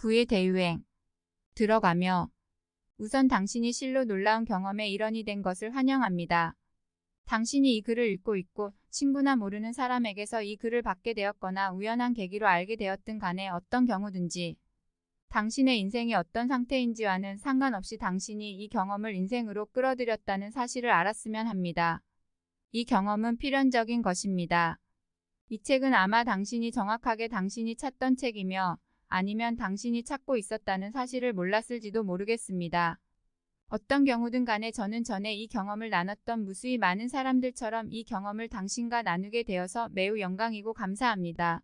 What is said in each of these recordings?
부의 대유행. 들어가며 우선 당신이 실로 놀라운 경험의 일원이 된 것을 환영합니다. 당신이 이 글을 읽고 있고 친구나 모르는 사람에게서 이 글을 받게 되었거나 우연한 계기로 알게 되었든 간에 어떤 경우든지 당신의 인생이 어떤 상태인지와는 상관없이 당신이 이 경험을 인생으로 끌어들였다는 사실을 알았으면 합니다. 이 경험은 필연적인 것입니다. 이 책은 아마 당신이 정확하게 당신이 찾던 책이며 아니면 당신이 찾고 있었다는 사실을 몰랐을지도 모르겠습니다. 어떤 경우든 간에 저는 전에 이 경험을 나눴던 무수히 많은 사람들처럼 이 경험을 당신과 나누게 되어서 매우 영광이고 감사합니다.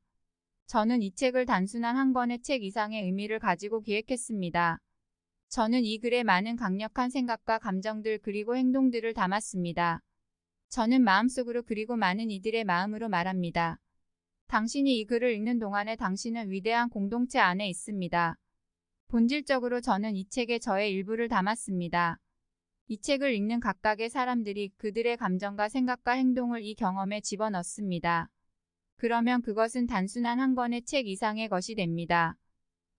저는 이 책을 단순한 한 권의 책 이상의 의미를 가지고 기획했습니다. 저는 이 글에 많은 강력한 생각과 감정들 그리고 행동들을 담았습니다. 저는 마음속으로 그리고 많은 이들의 마음으로 말합니다. 당신이 이 글을 읽는 동안에 당신은 위대한 공동체 안에 있습니다. 본질적으로 저는 이 책에 저의 일부를 담았습니다. 이 책을 읽는 각각의 사람들이 그들의 감정과 생각과 행동을 이 경험에 집어넣습니다. 그러면 그것은 단순한 한 권의 책 이상의 것이 됩니다.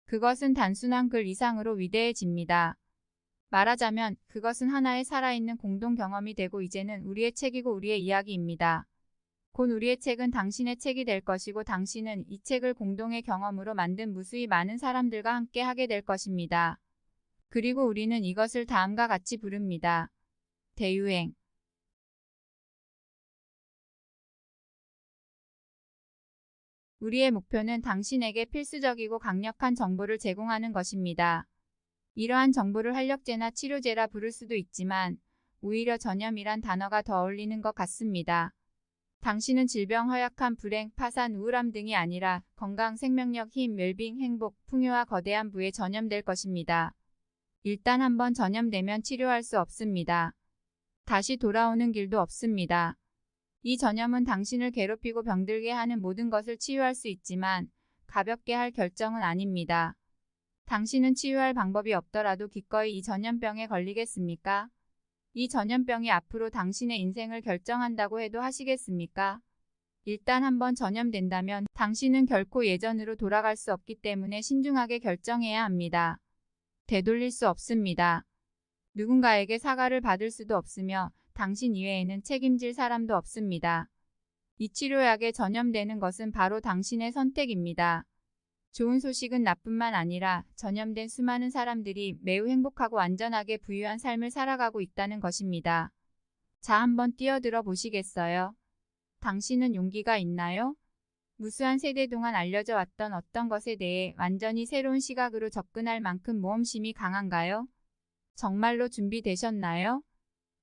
그것은 단순한 글 이상으로 위대해집니다. 말하자면 그것은 하나의 살아있는 공동 경험이 되고 이제는 우리의 책이고 우리의 이야기입니다. 곧 우리의 책은 당신의 책이 될 것이고 당신은 이 책을 공동의 경험으로 만든 무수히 많은 사람들과 함께 하게 될 것입니다. 그리고 우리는 이것을 다음과 같이 부릅니다. 대유행. 우리의 목표는 당신에게 필수적이고 강력한 정보를 제공하는 것입니다. 이러한 정보를 활력제나 치료제라 부를 수도 있지만 오히려 전염이란 단어가 더 어울리는 것 같습니다. 당신은 질병, 허약함, 불행, 파산, 우울함 등이 아니라 건강, 생명력, 힘, 웰빙, 행복, 풍요와 거대한 부에 전염될 것입니다. 일단 한번 전염되면 치료할 수 없습니다. 다시 돌아오는 길도 없습니다. 이 전염은 당신을 괴롭히고 병들게 하는 모든 것을 치유할 수 있지만 가볍게 할 결정은 아닙니다. 당신은 치유할 방법이 없더라도 기꺼이 이 전염병에 걸리겠습니까? 이 전염병이 앞으로 당신의 인생을 결정한다고 해도 하시겠습니까? 일단 한번 전염된다면 당신은 결코 예전으로 돌아갈 수 없기 때문에 신중하게 결정해야 합니다. 되돌릴 수 없습니다. 누군가에게 사과를 받을 수도 없으며 당신 이외에는 책임질 사람도 없습니다. 이 치료약에 전염되는 것은 바로 당신의 선택입니다. 좋은 소식은 나뿐만 아니라 전염된 수많은 사람들이 매우 행복하고 안전하게 부유한 삶을 살아가고 있다는 것입니다. 자, 한번 뛰어들어 보시겠어요? 당신은 용기가 있나요? 무수한 세대 동안 알려져 왔던 어떤 것에 대해 완전히 새로운 시각으로 접근할 만큼 모험심이 강한가요? 정말로 준비되셨나요?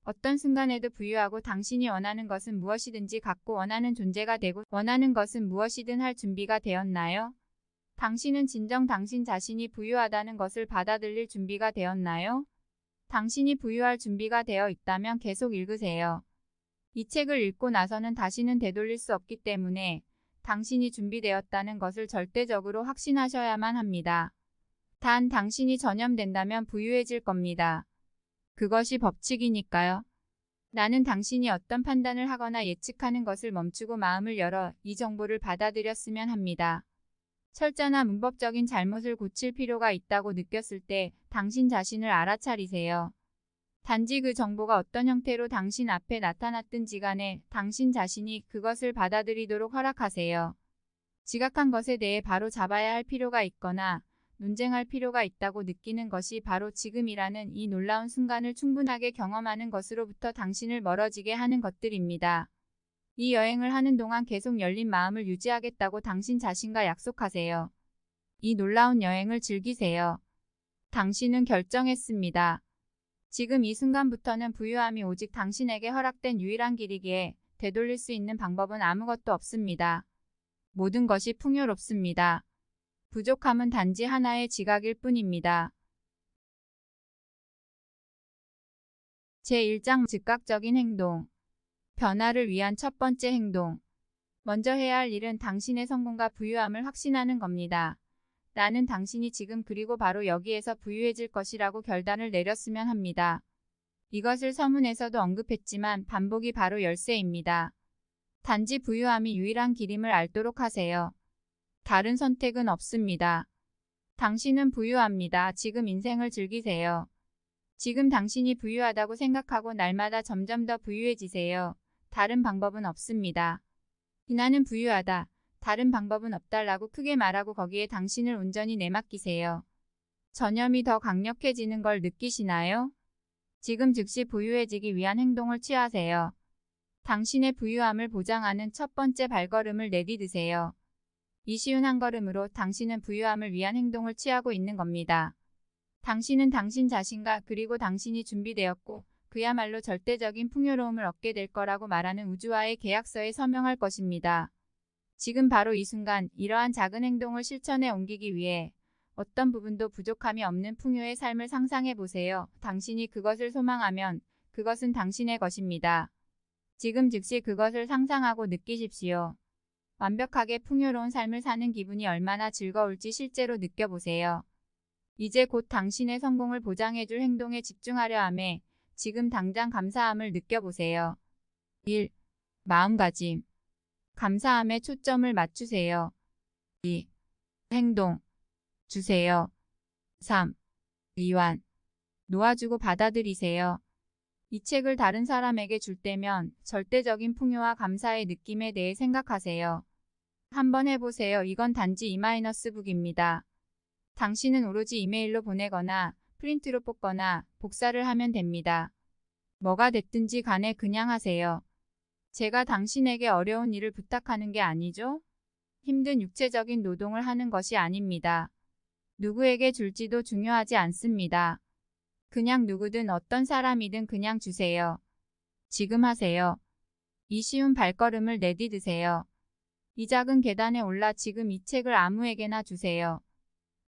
어떤 순간에도 부유하고 당신이 원하는 것은 무엇이든지 갖고 원하는 존재가 되고 원하는 것은 무엇이든 할 준비가 되었나요? 당신은 진정 당신 자신이 부유하다는 것을 받아들일 준비가 되었나요? 당신이 부유할 준비가 되어 있다면 계속 읽으세요. 이 책을 읽고 나서는 다시는 되돌릴 수 없기 때문에 당신이 준비되었다는 것을 절대적으로 확신하셔야만 합니다. 단 당신이 전염된다면 부유해질 겁니다. 그것이 법칙이니까요. 나는 당신이 어떤 판단을 하거나 예측하는 것을 멈추고 마음을 열어 이 정보를 받아들였으면 합니다. 철자나 문법적인 잘못을 고칠 필요가 있다고 느꼈을 때 당신 자신을 알아차리세요. 단지 그 정보가 어떤 형태로 당신 앞에 나타났든지 간에 당신 자신이 그것을 받아들이도록 허락하세요. 지각한 것에 대해 바로 잡아야 할 필요가 있거나 논쟁할 필요가 있다고 느끼는 것이 바로 지금이라는 이 놀라운 순간을 충분하게 경험하는 것으로부터 당신을 멀어지게 하는 것들입니다. 이 여행을 하는 동안 계속 열린 마음을 유지하겠다고 당신 자신과 약속하세요. 이 놀라운 여행을 즐기세요. 당신은 결정했습니다. 지금 이 순간부터는 부유함이 오직 당신에게 허락된 유일한 길이기에 되돌릴 수 있는 방법은 아무것도 없습니다. 모든 것이 풍요롭습니다. 부족함은 단지 하나의 지각일 뿐입니다. 제1장 즉각적인 행동. 변화를 위한 첫 번째 행동. 먼저 해야 할 일은 당신의 성공과 부유함을 확신하는 겁니다. 나는 당신이 지금 그리고 바로 여기에서 부유해질 것이라고 결단을 내렸으면 합니다. 이것을 서문에서도 언급했지만 반복이 바로 열쇠입니다. 단지 부유함이 유일한 길임을 알도록 하세요. 다른 선택은 없습니다. 당신은 부유합니다. 지금 인생을 즐기세요. 지금 당신이 부유하다고 생각하고 날마다 점점 더 부유해지세요. 다른 방법은 없습니다. 나는 부유하다. 다른 방법은 없다라고 크게 말하고 거기에 당신을 온전히 내맡기세요. 전염이 더 강력해지는 걸 느끼시나요? 지금 즉시 부유해지기 위한 행동을 취하세요. 당신의 부유함을 보장하는 첫 번째 발걸음을 내디드세요. 이 쉬운 한 걸음으로 당신은 부유함을 위한 행동을 취하고 있는 겁니다. 당신은 당신 자신과 그리고 당신이 준비되었고 그야말로 절대적인 풍요로움을 얻게 될 거라고 말하는 우주와의 계약서에 서명할 것입니다. 지금 바로 이 순간 이러한 작은 행동을 실천에 옮기기 위해 어떤 부분도 부족함이 없는 풍요의 삶을 상상해 보세요. 당신이 그것을 소망하면 그것은 당신의 것입니다. 지금 즉시 그것을 상상하고 느끼십시오. 완벽하게 풍요로운 삶을 사는 기분이 얼마나 즐거울지 실제로 느껴보세요. 이제 곧 당신의 성공을 보장해줄 행동에 집중하려 함에 지금 당장 감사함을 느껴보세요. 1. 마음가짐. 감사함에 초점을 맞추세요. 2. 행동. 주세요. 3. 이완. 놓아주고 받아들이세요. 이 책을 다른 사람에게 줄 때면 절대적인 풍요와 감사의 느낌에 대해 생각하세요. 한번 해보세요. 이건 단지 E-북입니다. 당신은 오로지 이메일로 보내거나 프린트로 뽑거나 복사를 하면 됩니다. 뭐가 됐든지 간에 그냥 하세요. 제가 당신에게 어려운 일을 부탁하는 게 아니죠? 힘든 육체적인 노동을 하는 것이 아닙니다. 누구에게 줄지도 중요하지 않습니다. 그냥 누구든 어떤 사람이든 그냥 주세요. 지금 하세요. 이 쉬운 발걸음을 내디드세요. 이 작은 계단에 올라 지금 이 책을 아무에게나 주세요.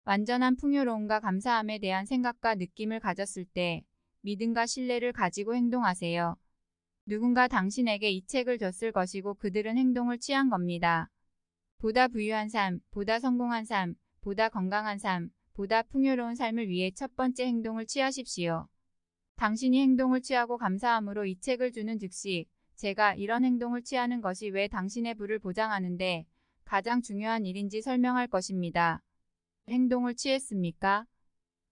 완전한 풍요로움과 감사함에 대한 생각과 느낌을 가졌을 때 믿음과 신뢰를 가지고 행동하세요. 누군가 당신에게 이 책을 줬을 것이고 그들은 행동을 취한 겁니다. 보다 부유한 삶, 보다 성공한 삶, 보다 건강한 삶, 보다 풍요로운 삶을 위해 첫 번째 행동을 취하십시오. 당신이 행동을 취하고 감사함으로 이 책을 주는 즉시 제가 이런 행동을 취하는 것이 왜 당신의 부를 보장하는데 가장 중요한 일인지 설명할 것입니다. 행동을 취했습니까?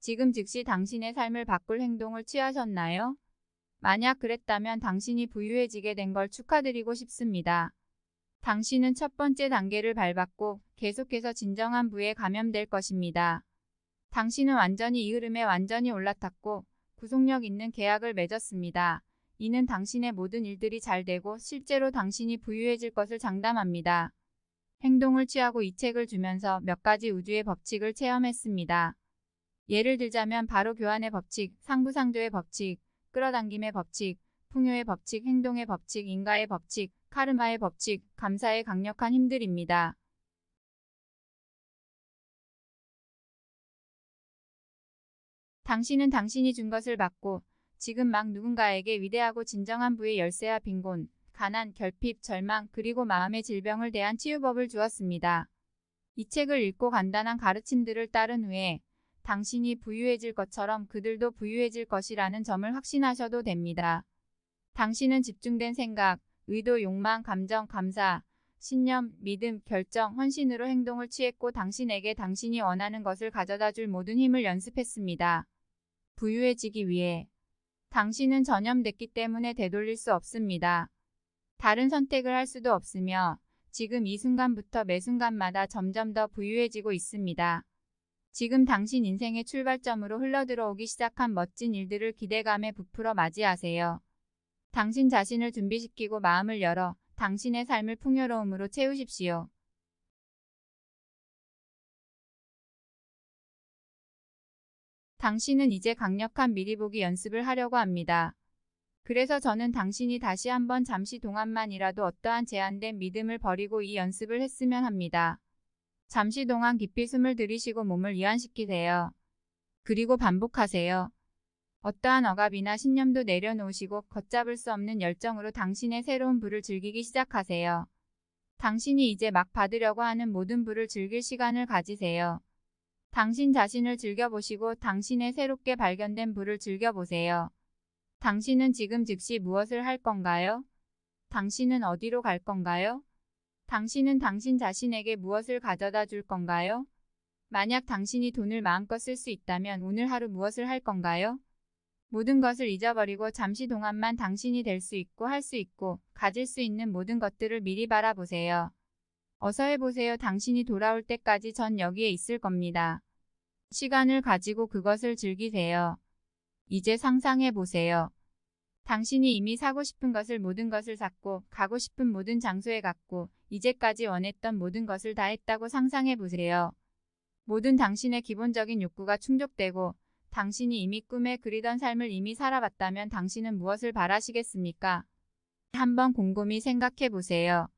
지금 즉시 당신의 삶을 바꿀 행동을 취하셨나요? 만약 그랬다면 당신이 부유해지게 된 걸 축하드리고 싶습니다. 당신은 첫 번째 단계를 밟았고 계속해서 진정한 부에 감염될 것입니다. 당신은 완전히 이 흐름에 완전히 올라탔고 구속력 있는 계약을 맺었습니다. 이는 당신의 모든 일들이 잘 되고 실제로 당신이 부유해질 것을 장담합니다. 행동을 취하고 이 책을 주면서 몇 가지 우주의 법칙을 체험했습니다. 예를 들자면 바로 교환의 법칙, 상부상조의 법칙, 끌어당김의 법칙, 풍요의 법칙, 행동의 법칙, 인과의 법칙, 카르마의 법칙, 감사의 강력한 힘들입니다. 당신은 당신이 준 것을 받고 지금 막 누군가에게 위대하고 진정한 부의 열쇠와 빈곤, 가난, 결핍, 절망, 그리고 마음의 질병을 대한 치유법을 주었습니다. 이 책을 읽고 간단한 가르침들을 따른 후에 당신이 부유해질 것처럼 그들도 부유해질 것이라는 점을 확신하셔도 됩니다. 당신은 집중된 생각, 의도, 욕망, 감정, 감사, 신념, 믿음, 결정, 헌신으로 행동을 취했고 당신에게 당신이 원하는 것을 가져다 줄 모든 힘을 연습했습니다. 부유해지기 위해 당신은 전염됐기 때문에 되돌릴 수 없습니다. 다른 선택을 할 수도 없으며 지금 이 순간부터 매 순간마다 점점 더 부유해지고 있습니다. 지금 당신 인생의 출발점으로 흘러들어오기 시작한 멋진 일들을 기대감에 부풀어 맞이하세요. 당신 자신을 준비시키고 마음을 열어 당신의 삶을 풍요로움으로 채우십시오. 당신은 이제 강력한 미리 보기 연습을 하려고 합니다. 그래서 저는 당신이 다시 한번 잠시 동안만이라도 어떠한 제한된 믿음을 버리고 이 연습을 했으면 합니다. 잠시 동안 깊이 숨을 들이쉬고 몸을 이완시키세요. 그리고 반복하세요. 어떠한 억압이나 신념도 내려놓으시고 걷잡을 수 없는 열정으로 당신의 새로운 부를 즐기기 시작하세요. 당신이 이제 막 받으려고 하는 모든 부를 즐길 시간을 가지세요. 당신 자신을 즐겨보시고 당신의 새롭게 발견된 부를 즐겨보세요. 당신은 지금 즉시 무엇을 할 건가요? 당신은 어디로 갈 건가요? 당신은 당신 자신에게 무엇을 가져다 줄 건가요? 만약 당신이 돈을 마음껏 쓸 수 있다면 오늘 하루 무엇을 할 건가요? 모든 것을 잊어버리고 잠시 동안만 당신이 될 수 있고 할 수 있고 가질 수 있는 모든 것들을 미리 바라보세요. 어서 해보세요. 당신이 돌아올 때까지 전 여기에 있을 겁니다. 시간을 가지고 그것을 즐기세요. 이제 상상해보세요. 당신이 이미 사고 싶은 것을 모든 것을 샀고 가고 싶은 모든 장소에 갔고 이제까지 원했던 모든 것을 다 했다고 상상해보세요. 모든 당신의 기본적인 욕구가 충족되고 당신이 이미 꿈에 그리던 삶을 이미 살아봤다면 당신은 무엇을 바라시겠습니까? 한번 곰곰이 생각해보세요.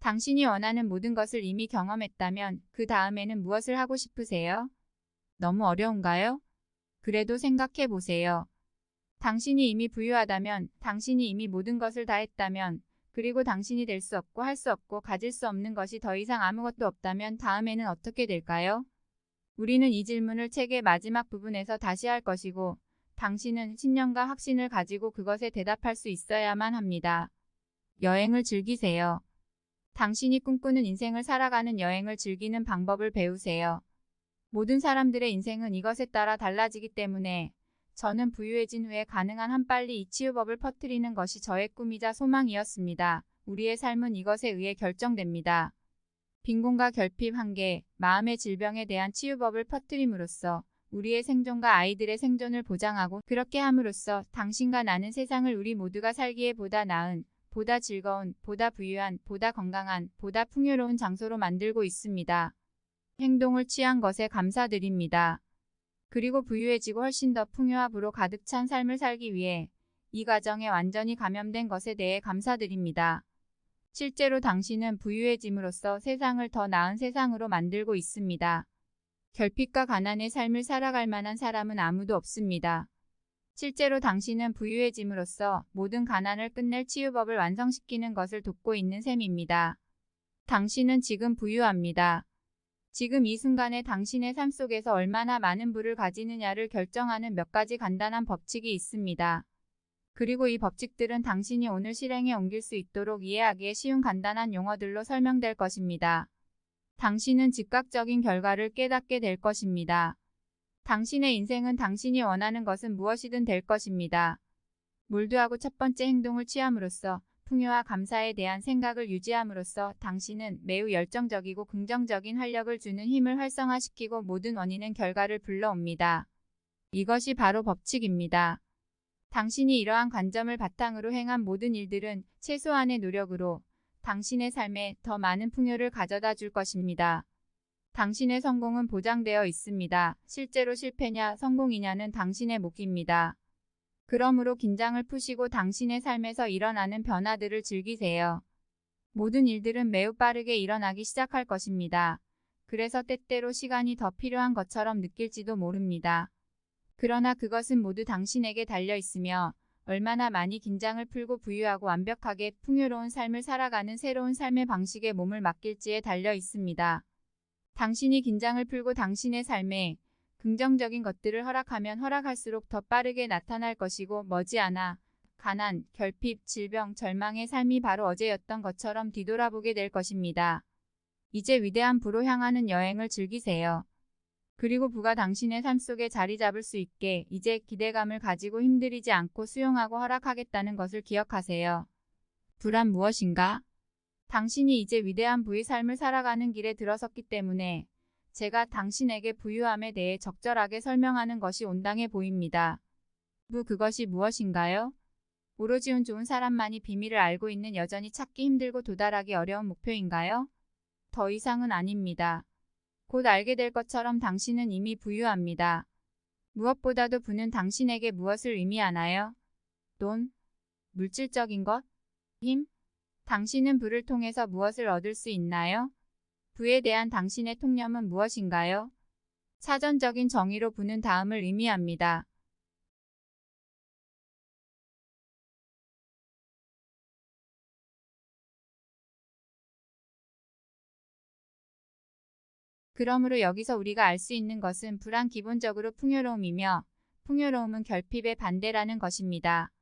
당신이 원하는 모든 것을 이미 경험했다면 그 다음에는 무엇을 하고 싶으세요? 너무 어려운가요? 그래도 생각해보세요. 당신이 이미 부유하다면, 당신이 이미 모든 것을 다 했다면, 그리고 당신이 될 수 없고 할 수 없고 가질 수 없는 것이 더 이상 아무것도 없다면 다음에는 어떻게 될까요? 우리는 이 질문을 책의 마지막 부분에서 다시 할 것이고, 당신은 신념과 확신을 가지고 그것에 대답할 수 있어야만 합니다. 여행을 즐기세요. 당신이 꿈꾸는 인생을 살아가는 여행을 즐기는 방법을 배우세요. 모든 사람들의 인생은 이것에 따라 달라지기 때문에 저는 부유해진 후에 가능한 한 빨리 이 치유법을 퍼뜨리는 것이 저의 꿈이자 소망이었습니다. 우리의 삶은 이것에 의해 결정됩니다. 빈곤과 결핍, 한계, 마음의 질병에 대한 치유법을 퍼뜨림으로써 우리의 생존과 아이들의 생존을 보장하고 그렇게 함으로써 당신과 나는 세상을 우리 모두가 살기에 보다 나은, 보다 즐거운, 보다 부유한, 보다 건강한, 보다 풍요로운 장소로 만들고 있습니다. 행동을 취한 것에 감사드립니다. 그리고 부유해지고 훨씬 더 풍요함으로 가득 찬 삶을 살기 위해 이 과정에 완전히 감염된 것에 대해 감사드립니다. 실제로 당신은 부유해짐으로써 세상을 더 나은 세상으로 만들고 있습니다. 결핍과 가난의 삶을 살아갈 만한 사람은 아무도 없습니다. 실제로 당신은 부유해짐으로써 모든 가난을 끝낼 치유법을 완성시키는 것을 돕고 있는 셈입니다. 당신은 지금 부유합니다. 지금 이 순간에 당신의 삶 속에서 얼마나 많은 부를 가지느냐를 결정하는 몇 가지 간단한 법칙이 있습니다. 그리고 이 법칙들은 당신이 오늘 실행에 옮길 수 있도록 이해하기에 쉬운 간단한 용어들로 설명될 것입니다. 당신은 즉각적인 결과를 깨닫게 될 것입니다. 당신의 인생은 당신이 원하는 것은 무엇이든 될 것입니다. 몰두하고 첫 번째 행동을 취함으로써 풍요와 감사에 대한 생각을 유지함으로써 당신은 매우 열정적이고 긍정적인 활력을 주는 힘을 활성화시키고 모든 원인은 결과를 불러옵니다. 이것이 바로 법칙입니다. 당신이 이러한 관점을 바탕으로 행한 모든 일들은 최소한의 노력으로 당신의 삶에 더 많은 풍요를 가져다 줄 것입니다. 당신의 성공은 보장되어 있습니다. 실제로 실패냐 성공이냐는 당신의 몫입니다. 그러므로 긴장을 푸시고 당신의 삶에서 일어나는 변화들을 즐기세요. 모든 일들은 매우 빠르게 일어나기 시작할 것입니다. 그래서 때때로 시간이 더 필요한 것처럼 느낄지도 모릅니다. 그러나 그것은 모두 당신에게 달려 있으며 얼마나 많이 긴장을 풀고 부유하고 완벽하게 풍요로운 삶을 살아가는 새로운 삶의 방식에 몸을 맡길지에 달려 있습니다. 당신이 긴장을 풀고 당신의 삶에 긍정적인 것들을 허락하면 허락할수록 더 빠르게 나타날 것이고 머지않아 가난, 결핍, 질병, 절망의 삶이 바로 어제였던 것처럼 뒤돌아보게 될 것입니다. 이제 위대한 부로 향하는 여행을 즐기세요. 그리고 부가 당신의 삶 속에 자리 잡을 수 있게 이제 기대감을 가지고 힘들이지 않고 수용하고 허락하겠다는 것을 기억하세요. 부란 무엇인가? 당신이 이제 위대한 부의 삶을 살아가는 길에 들어섰기 때문에 제가 당신에게 부유함에 대해 적절하게 설명하는 것이 온당해 보입니다. 그것이 무엇인가요? 오로지 운 좋은 사람만이 비밀을 알고 있는 여전히 찾기 힘들고 도달하기 어려운 목표인가요? 더 이상은 아닙니다. 곧 알게 될 것처럼 당신은 이미 부유합니다. 무엇보다도 부는 당신에게 무엇을 의미하나요? 돈? 물질적인 것? 힘? 당신은 부를 통해서 무엇을 얻을 수 있나요? 부에 대한 당신의 통념은 무엇인가요? 사전적인 정의로 부는 다음을 의미합니다. 그러므로 여기서 우리가 알 수 있는 것은 부란 기본적으로 풍요로움이며 풍요로움은 결핍의 반대라는 것입니다.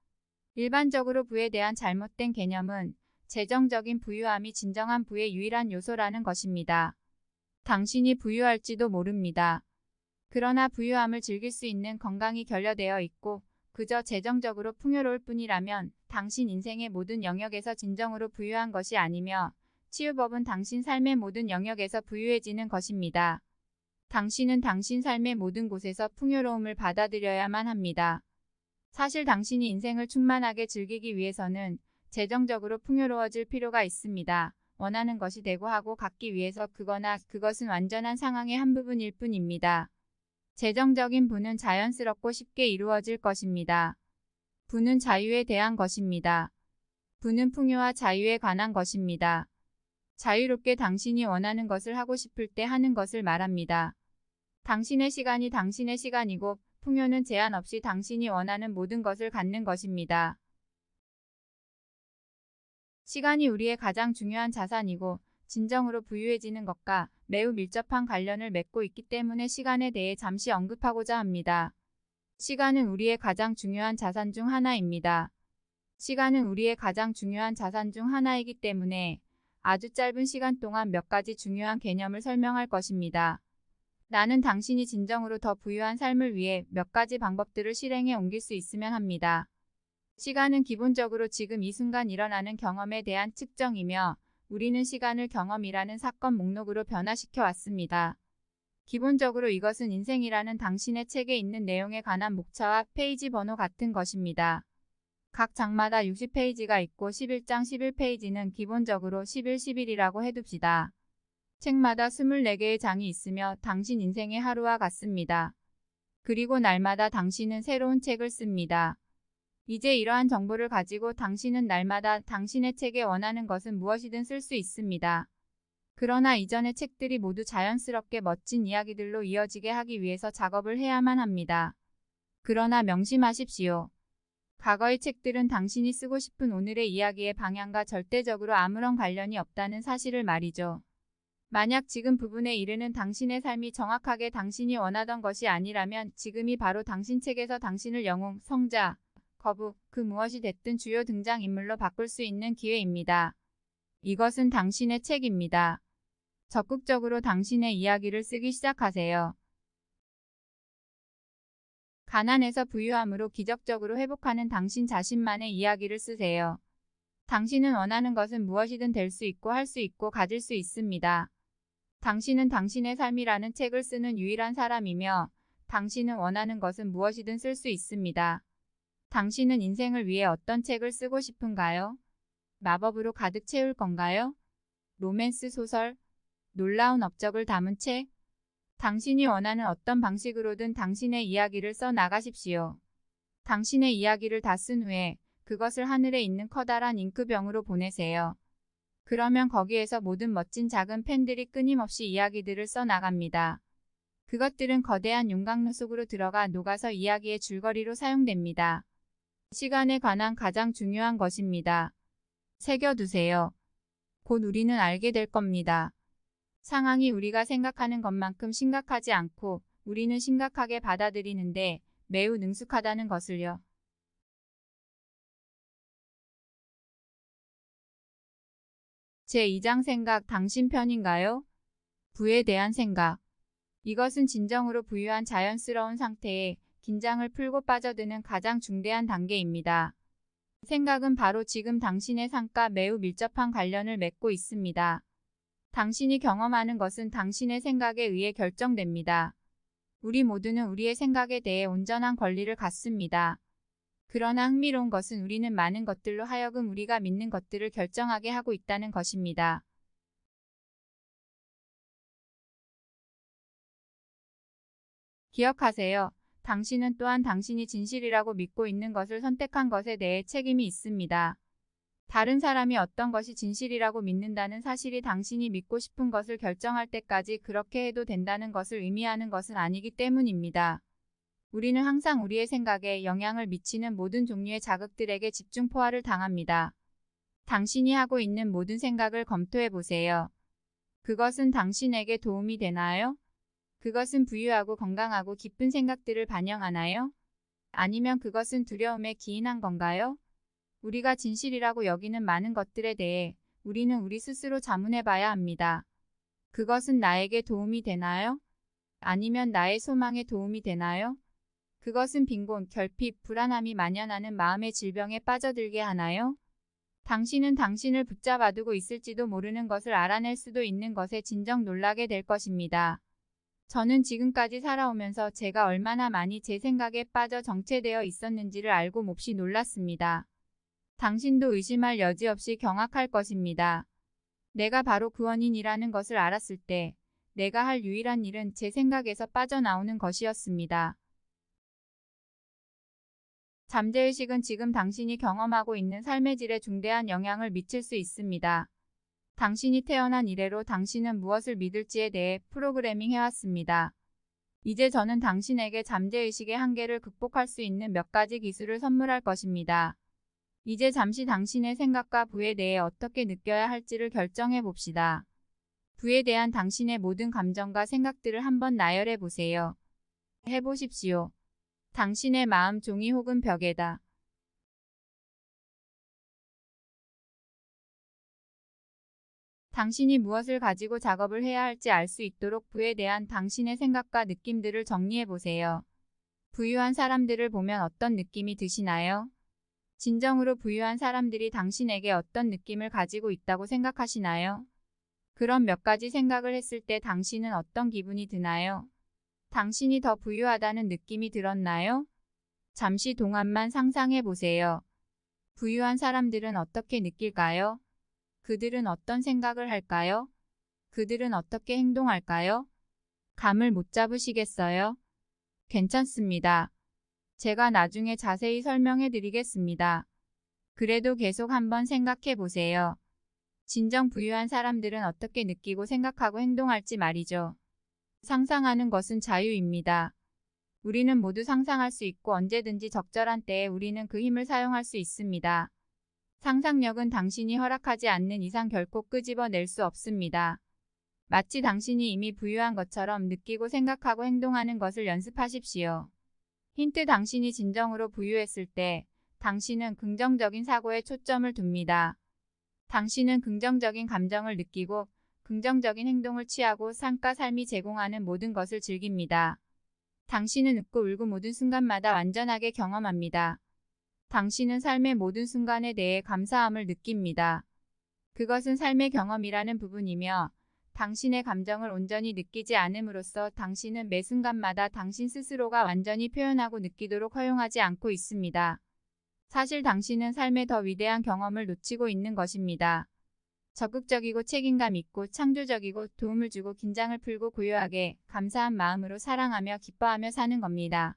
일반적으로 부에 대한 잘못된 개념은 재정적인 부유함이 진정한 부의 유일한 요소라는 것입니다. 당신이 부유할지도 모릅니다. 그러나 부유함을 즐길 수 있는 건강이 결여되어 있고 그저 재정적으로 풍요로울 뿐이라면 당신 인생의 모든 영역에서 진정으로 부유한 것이 아니며 치유법은 당신 삶의 모든 영역에서 부유해지는 것입니다. 당신은 당신 삶의 모든 곳에서 풍요로움을 받아들여야만 합니다. 사실 당신이 인생을 충만하게 즐기기 위해서는 재정적으로 풍요로워질 필요가 있습니다. 원하는 것이 되고 하고 갖기 위해서 그거나 그것은 완전한 상황의 한 부분일 뿐입니다. 재정적인 부는 자연스럽고 쉽게 이루어질 것입니다. 부는 자유에 대한 것입니다. 부는 풍요와 자유에 관한 것입니다. 자유롭게 당신이 원하는 것을 하고 싶을 때 하는 것을 말합니다. 당신의 시간이 당신의 시간이고 풍요는 제한 없이 당신이 원하는 모든 것을 갖는 것입니다. 시간이 우리의 가장 중요한 자산이고 진정으로 부유해지는 것과 매우 밀접한 관련을 맺고 있기 때문에 시간에 대해 잠시 언급하고자 합니다. 시간은 우리의 가장 중요한 자산 중 하나입니다. 시간은 우리의 가장 중요한 자산 중 하나이기 때문에 아주 짧은 시간 동안 몇 가지 중요한 개념을 설명할 것입니다. 나는 당신이 진정으로 더 부유한 삶을 위해 몇 가지 방법들을 실행에 옮길 수 있으면 합니다. 시간은 기본적으로 지금 이 순간 일어나는 경험에 대한 측정이며 우리는 시간을 경험이라는 사건 목록으로 변화시켜 왔습니다. 기본적으로 이것은 인생이라는 당신의 책에 있는 내용에 관한 목차와 페이지 번호 같은 것입니다. 각 장마다 60페이지가 있고 11장 11페이지는 기본적으로 11, 11이라고 해둡시다. 책마다 24개의 장이 있으며 당신 인생의 하루와 같습니다. 그리고 날마다 당신은 새로운 책을 씁니다. 이제 이러한 정보를 가지고 당신은 날마다 당신의 책에 원하는 것은 무엇이든 쓸 수 있습니다. 그러나 이전의 책들이 모두 자연스럽게 멋진 이야기들로 이어지게 하기 위해서 작업을 해야만 합니다. 그러나 명심하십시오. 과거의 책들은 당신이 쓰고 싶은 오늘의 이야기의 방향과 절대적으로 아무런 관련이 없다는 사실을 말이죠. 만약 지금 부분에 이르는 당신의 삶이 정확하게 당신이 원하던 것이 아니라면 지금이 바로 당신 책에서 당신을 영웅, 성자, 거부, 그 무엇이 됐든 주요 등장인물로 바꿀 수 있는 기회입니다. 이것은 당신의 책입니다. 적극적으로 당신의 이야기를 쓰기 시작하세요. 가난에서 부유함으로 기적적으로 회복하는 당신 자신만의 이야기를 쓰세요. 당신은 원하는 것은 무엇이든 될 수 있고 할 수 있고 가질 수 있습니다. 당신은 당신의 삶이라는 책을 쓰는 유일한 사람이며 당신은 원하는 것은 무엇이든 쓸 수 있습니다. 당신은 인생을 위해 어떤 책을 쓰고 싶은가요? 마법으로 가득 채울 건가요? 로맨스 소설? 놀라운 업적을 담은 책? 당신이 원하는 어떤 방식으로든 당신의 이야기를 써 나가십시오. 당신의 이야기를 다 쓴 후에 그것을 하늘에 있는 커다란 잉크병으로 보내세요. 그러면 거기에서 모든 멋진 작은 펜들이 끊임없이 이야기들을 써 나갑니다. 그것들은 거대한 용광로 속으로 들어가 녹아서 이야기의 줄거리로 사용됩니다. 시간에 관한 가장 중요한 것입니다. 새겨두세요. 곧 우리는 알게 될 겁니다. 상황이 우리가 생각하는 것만큼 심각하지 않고 우리는 심각하게 받아들이는데 매우 능숙하다는 것을요. 제2장 생각 당신 편인가요? 부에 대한 생각. 이것은 진정으로 부유한 자연스러운 상태에 긴장을 풀고 빠져드는 가장 중대한 단계입니다. 생각은 바로 지금 당신의 삶과 매우 밀접한 관련을 맺고 있습니다. 당신이 경험하는 것은 당신의 생각에 의해 결정됩니다. 우리 모두는 우리의 생각에 대해 온전한 권리를 갖습니다. 그러나 흥미로운 것은 우리는 많은 것들로 하여금 우리가 믿는 것들을 결정하게 하고 있다는 것입니다. 기억하세요. 당신은 또한 당신이 진실이라고 믿고 있는 것을 선택한 것에 대해 책임이 있습니다. 다른 사람이 어떤 것이 진실이라고 믿는다는 사실이 당신이 믿고 싶은 것을 결정할 때까지 그렇게 해도 된다는 것을 의미하는 것은 아니기 때문입니다. 우리는 항상 우리의 생각에 영향을 미치는 모든 종류의 자극들에게 집중 포화를 당합니다. 당신이 하고 있는 모든 생각을 검토해 보세요. 그것은 당신에게 도움이 되나요? 그것은 부유하고 건강하고 기쁜 생각들을 반영하나요? 아니면 그것은 두려움에 기인한 건가요? 우리가 진실이라고 여기는 많은 것들에 대해 우리는 우리 스스로 자문해 봐야 합니다. 그것은 나에게 도움이 되나요? 아니면 나의 소망에 도움이 되나요? 그것은 빈곤, 결핍, 불안함이 만연하는 마음의 질병에 빠져들게 하나요? 당신은 당신을 붙잡아두고 있을지도 모르는 것을 알아낼 수도 있는 것에 진정 놀라게 될 것입니다. 저는 지금까지 살아오면서 제가 얼마나 많이 제 생각에 빠져 정체되어 있었는지를 알고 몹시 놀랐습니다. 당신도 의심할 여지 없이 경악할 것입니다. 내가 바로 그 원인이라는 것을 알았을 때 내가 할 유일한 일은 제 생각에서 빠져나오는 것이었습니다. 잠재의식은 지금 당신이 경험하고 있는 삶의 질에 중대한 영향을 미칠 수 있습니다. 당신이 태어난 이래로 당신은 무엇을 믿을지에 대해 프로그래밍 해왔습니다. 이제 저는 당신에게 잠재의식의 한계를 극복할 수 있는 몇 가지 기술을 선물할 것입니다. 이제 잠시 당신의 생각과 부에 대해 어떻게 느껴야 할지를 결정해 봅시다. 부에 대한 당신의 모든 감정과 생각들을 한번 나열해 보세요. 해보십시오. 당신의 마음 종이 혹은 벽에다. 당신이 무엇을 가지고 작업을 해야 할지 알 수 있도록 부에 대한 당신의 생각과 느낌들을 정리해 보세요. 부유한 사람들을 보면 어떤 느낌이 드시나요? 진정으로 부유한 사람들이 당신에게 어떤 느낌을 가지고 있다고 생각하시나요? 그런 몇 가지 생각을 했을 때 당신은 어떤 기분이 드나요? 당신이 더 부유하다는 느낌이 들었나요? 잠시 동안만 상상해 보세요. 부유한 사람들은 어떻게 느낄까요? 그들은 어떤 생각을 할까요? 그들은 어떻게 행동할까요? 감을 못 잡으시겠어요? 괜찮습니다. 제가 나중에 자세히 설명해 드리겠습니다. 그래도 계속 한번 생각해 보세요. 진정 부유한 사람들은 어떻게 느끼고 생각하고 행동할지 말이죠. 상상하는 것은 자유입니다. 우리는 모두 상상할 수 있고 언제든지 적절한 때에 우리는 그 힘을 사용할 수 있습니다. 상상력은 당신이 허락하지 않는 이상 결코 끄집어낼 수 없습니다. 마치 당신이 이미 부유한 것처럼 느끼고 생각하고 행동하는 것을 연습하십시오. 힌트: 당신이 진정으로 부유했을 때 당신은 긍정적인 사고에 초점을 둡니다. 당신은 긍정적인 감정을 느끼고 긍정적인 행동을 취하고 삶과 삶이 제공하는 모든 것을 즐깁니다. 당신은 웃고 울고 모든 순간마다 완전하게 경험합니다. 당신은 삶의 모든 순간에 대해 감사함을 느낍니다. 그것은 삶의 경험이라는 부분이며 당신의 감정을 온전히 느끼지 않음으로써 당신은 매 순간마다 당신 스스로가 완전히 표현하고 느끼도록 허용하지 않고 있습니다. 사실 당신은 삶의 더 위대한 경험을 놓치고 있는 것입니다. 적극적이고 책임감 있고 창조적이고 도움을 주고 긴장을 풀고 고요하게 감사한 마음으로 사랑하며 기뻐하며 사는 겁니다.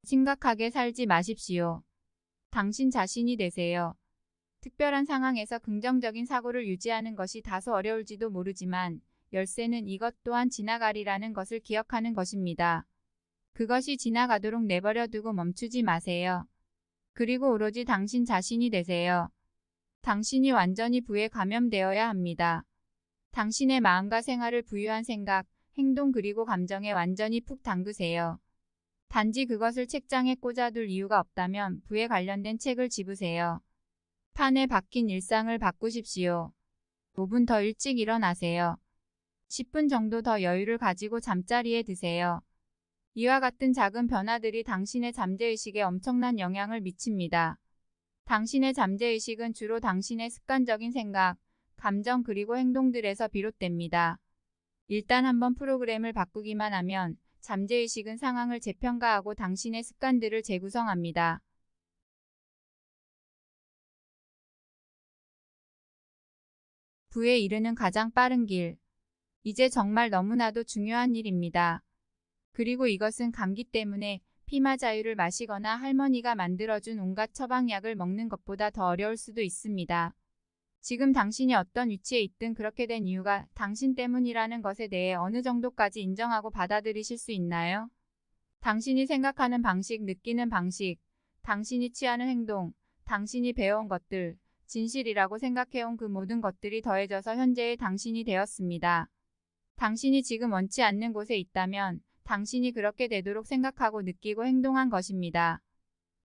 심각하게 살지 마십시오. 당신 자신이 되세요. 특별한 상황에서 긍정적인 사고를 유지하는 것이 다소 어려울지도 모르지만 열쇠는 이것 또한 지나가리라는 것을 기억하는 것입니다. 그것이 지나가도록 내버려 두고 멈추지 마세요. 그리고 오로지 당신 자신이 되세요. 당신이 완전히 부에 감염되어야 합니다. 당신의 마음과 생활을 부유한 생각, 행동 그리고 감정에 완전히 푹 담그세요. 단지 그것을 책장에 꽂아둘 이유가 없다면 부에 관련된 책을 집으세요. 판에 박힌 일상을 바꾸십시오. 5분 더 일찍 일어나세요. 10분 정도 더 여유를 가지고 잠자리에 드세요. 이와 같은 작은 변화들이 당신의 잠재의식에 엄청난 영향을 미칩니다. 당신의 잠재의식은 주로 당신의 습관적인 생각, 감정 그리고 행동들에서 비롯됩니다. 일단 한번 프로그램을 바꾸기만 하면 잠재의식은 상황을 재평가하고 당신의 습관들을 재구성합니다. 부에 이르는 가장 빠른 길. 이제 정말 너무나도 중요한 일입니다. 그리고 이것은 감기 때문에 피마 자유를 마시거나 할머니가 만들어준 온갖 처방약을 먹는 것보다 더 어려울 수도 있습니다. 지금 당신이 어떤 위치에 있든 그렇게 된 이유가 당신 때문이라는 것에 대해 어느 정도까지 인정하고 받아들이실 수 있나요? 당신이 생각하는 방식, 느끼는 방식, 당신이 취하는 행동, 당신이 배워온 것들, 진실이라고 생각해온 그 모든 것들이 더해져서 현재의 당신이 되었습니다. 당신이 지금 원치 않는 곳에 있다면 당신이 그렇게 되도록 생각하고 느끼고 행동한 것입니다.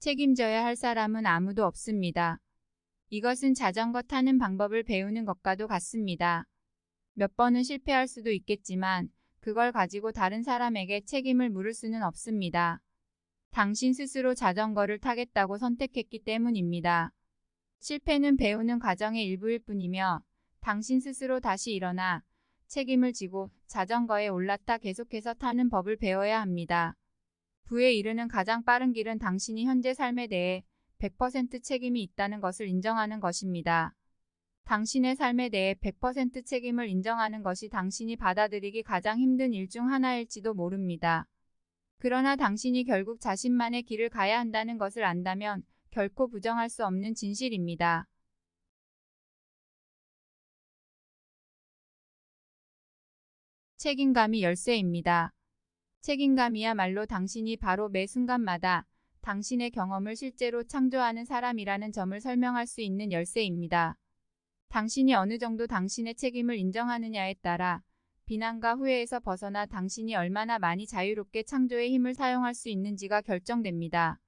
책임져야 할 사람은 아무도 없습니다. 이것은 자전거 타는 방법을 배우는 것과도 같습니다. 몇 번은 실패할 수도 있겠지만 그걸 가지고 다른 사람에게 책임을 물을 수는 없습니다. 당신 스스로 자전거를 타겠다고 선택했기 때문입니다. 실패는 배우는 과정의 일부일 뿐이며 당신 스스로 다시 일어나 책임을 지고 자전거에 올랐다 계속해서 타는 법을 배워야 합니다. 부에 이르는 가장 빠른 길은 당신이 현재 삶에 대해 100% 책임이 있다는 것을 인정하는 것입니다. 당신의 삶에 대해 100% 책임을 인정하는 것이 당신이 받아들이기 가장 힘든 일 중 하나일지도 모릅니다. 그러나 당신이 결국 자신만의 길을 가야 한다는 것을 안다면 결코 부정할 수 없는 진실입니다. 책임감이 열쇠입니다. 책임감이야말로 당신이 바로 매 순간마다 당신의 경험을 실제로 창조하는 사람이라는 점을 설명할 수 있는 열쇠입니다. 당신이 어느 정도 당신의 책임을 인정하느냐에 따라 비난과 후회에서 벗어나 당신이 얼마나 많이 자유롭게 창조의 힘을 사용할 수 있는지가 결정됩니다.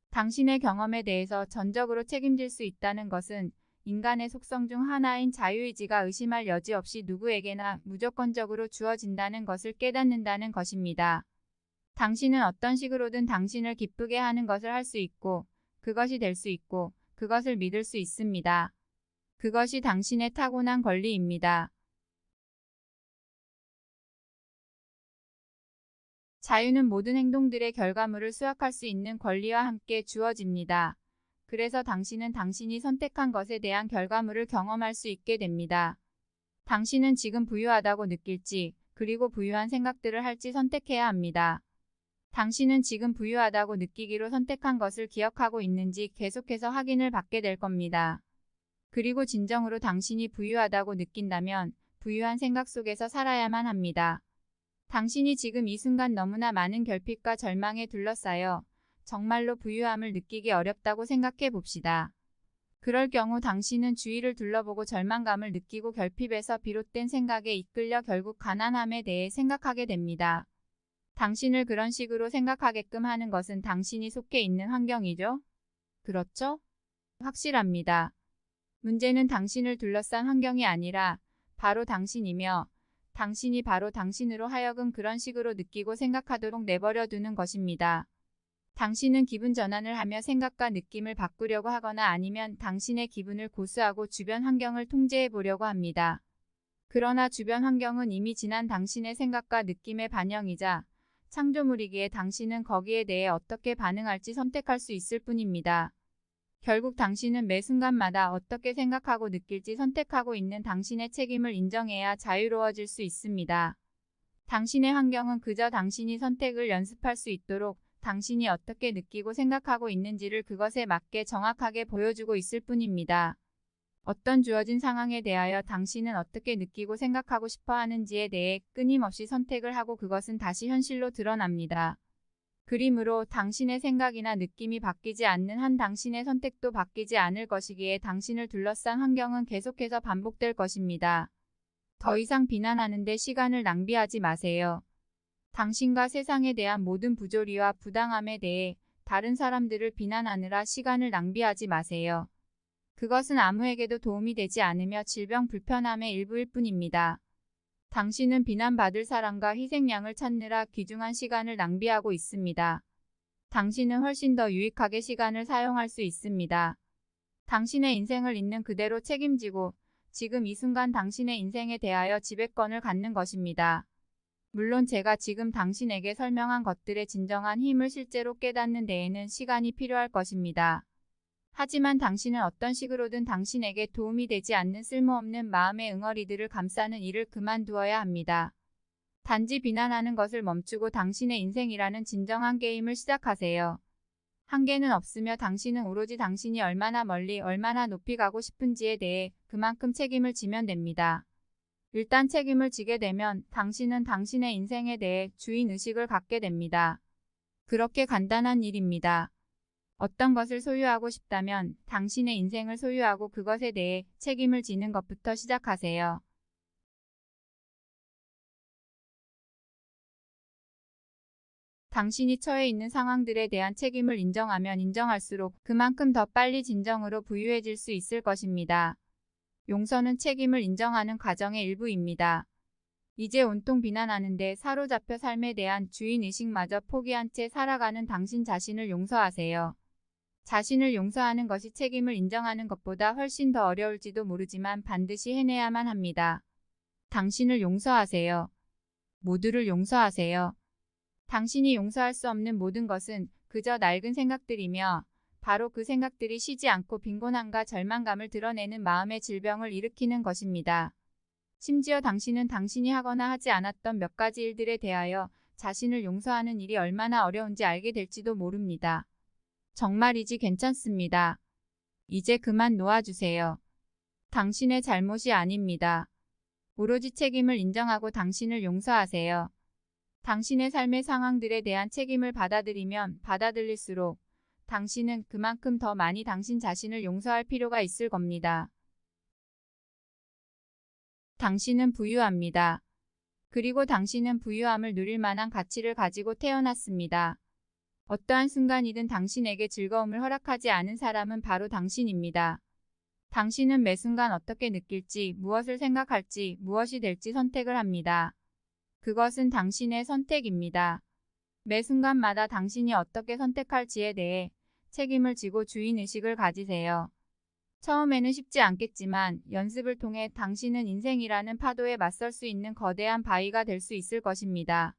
당신의 경험에 대해서 전적으로 책임질 수 있다는 것은 인간의 속성 중 하나인 자유의지가 의심할 여지 없이 누구에게나 무조건적으로 주어진다는 것을 깨닫는다는 것입니다. 당신은 어떤 식으로든 당신을 기쁘게 하는 것을 할 수 있고 그것이 될 수 있고 그것을 믿을 수 있습니다. 그것이 당신의 타고난 권리입니다. 자유는 모든 행동들의 결과물을 수확할 수 있는 권리와 함께 주어집니다. 그래서 당신은 당신이 선택한 것에 대한 결과물을 경험할 수 있게 됩니다. 당신은 지금 부유하다고 느낄지, 그리고 부유한 생각들을 할지 선택해야 합니다. 당신은 지금 부유하다고 느끼기로 선택한 것을 기억하고 있는지 계속해서 확인을 받게 될 겁니다. 그리고 진정으로 당신이 부유하다고 느낀다면 부유한 생각 속에서 살아야만 합니다. 당신이 지금 이 순간 너무나 많은 결핍과 절망에 둘러싸여 정말로 부유함을 느끼기 어렵다고 생각해 봅시다. 그럴 경우 당신은 주위를 둘러보고 절망감을 느끼고 결핍에서 비롯된 생각에 이끌려 결국 가난함에 대해 생각하게 됩니다. 당신을 그런 식으로 생각하게끔 하는 것은 당신이 속해 있는 환경이죠? 그렇죠? 확실합니다. 문제는 당신을 둘러싼 환경이 아니라 바로 당신이며 당신이 바로 당신으로 하여금 그런 식으로 느끼고 생각하도록 내버려 두는 것입니다. 당신은 기분 전환을 하며 생각과 느낌을 바꾸려고 하거나 아니면 당신의 기분을 고수하고 주변 환경을 통제해 보려고 합니다. 그러나 주변 환경은 이미 지난 당신의 생각과 느낌의 반영이자 창조물이기에 당신은 거기에 대해 어떻게 반응할지 선택할 수 있을 뿐입니다. 결국 당신은 매 순간마다 어떻게 생각하고 느낄지 선택하고 있는 당신의 책임을 인정해야 자유로워질 수 있습니다. 당신의 환경은 그저 당신이 선택을 연습할 수 있도록 당신이 어떻게 느끼고 생각하고 있는지를 그것에 맞게 정확하게 보여주고 있을 뿐입니다. 어떤 주어진 상황에 대하여 당신은 어떻게 느끼고 생각하고 싶어 하는지에 대해 끊임없이 선택을 하고 그것은 다시 현실로 드러납니다. 그러므로 당신의 생각이나 느낌이 바뀌지 않는 한 당신의 선택도 바뀌지 않을 것이기에 당신을 둘러싼 환경은 계속해서 반복될 것입니다. 더 이상 비난하는데 시간을 낭비하지 마세요. 당신과 세상에 대한 모든 부조리와 부당함에 대해 다른 사람들을 비난하느라 시간을 낭비하지 마세요. 그것은 아무에게도 도움이 되지 않으며 질병 불편함의 일부일 뿐입니다. 당신은 비난받을 사람과 희생양을 찾느라 귀중한 시간을 낭비하고 있습니다. 당신은 훨씬 더 유익하게 시간을 사용할 수 있습니다. 당신의 인생을 있는 그대로 책임지고 지금 이 순간 당신의 인생에 대하여 지배권을 갖는 것입니다. 물론 제가 지금 당신에게 설명한 것들의 진정한 힘을 실제로 깨닫는 데에는 시간이 필요할 것입니다. 하지만 당신은 어떤 식으로든 당신에게 도움이 되지 않는 쓸모없는 마음의 응어리들을 감싸는 일을 그만두어야 합니다. 단지 비난하는 것을 멈추고 당신의 인생이라는 진정한 게임을 시작하세요. 한계는 없으며 당신은 오로지 당신이 얼마나 멀리 얼마나 높이 가고 싶은지에 대해 그만큼 책임을 지면 됩니다. 일단 책임을 지게 되면 당신은 당신의 인생에 대해 주인의식을 갖게 됩니다. 그렇게 간단한 일입니다. 어떤 것을 소유하고 싶다면 당신의 인생을 소유하고 그것에 대해 책임을 지는 것부터 시작하세요. 당신이 처해 있는 상황들에 대한 책임을 인정하면 인정할수록 그만큼 더 빨리 진정으로 부유해질 수 있을 것입니다. 용서는 책임을 인정하는 과정의 일부입니다. 이제 온통 비난하는데 사로잡혀 삶에 대한 주인의식마저 포기한 채 살아가는 당신 자신을 용서하세요. 자신을 용서하는 것이 책임을 인정하는 것보다 훨씬 더 어려울지도 모르지만 반드시 해내야만 합니다. 당신을 용서하세요. 모두를 용서하세요. 당신이 용서할 수 없는 모든 것은 그저 낡은 생각들이며 바로 그 생각들이 쉬지 않고 빈곤함과 절망감을 드러내는 마음의 질병을 일으키는 것입니다. 심지어 당신은 당신이 하거나 하지 않았던 몇 가지 일들에 대하여 자신을 용서하는 일이 얼마나 어려운지 알게 될지도 모릅니다. 정말이지 괜찮습니다. 이제 그만 놓아주세요. 당신의 잘못이 아닙니다. 오로지 책임을 인정하고 당신을 용서하세요. 당신의 삶의 상황들에 대한 책임을 받아들이면 받아들일수록 당신은 그만큼 더 많이 당신 자신을 용서할 필요가 있을 겁니다. 당신은 부유합니다. 그리고 당신은 부유함을 누릴 만한 가치를 가지고 태어났습니다. 어떠한 순간이든 당신에게 즐거움을 허락하지 않은 사람은 바로 당신입니다. 당신은 매 순간 어떻게 느낄지, 무엇을 생각할지, 무엇이 될지 선택을 합니다. 그것은 당신의 선택입니다. 매 순간마다 당신이 어떻게 선택할지에 대해 책임을 지고 주인의식을 가지세요. 처음에는 쉽지 않겠지만 연습을 통해 당신은 인생이라는 파도에 맞설 수 있는 거대한 바위가 될 수 있을 것입니다.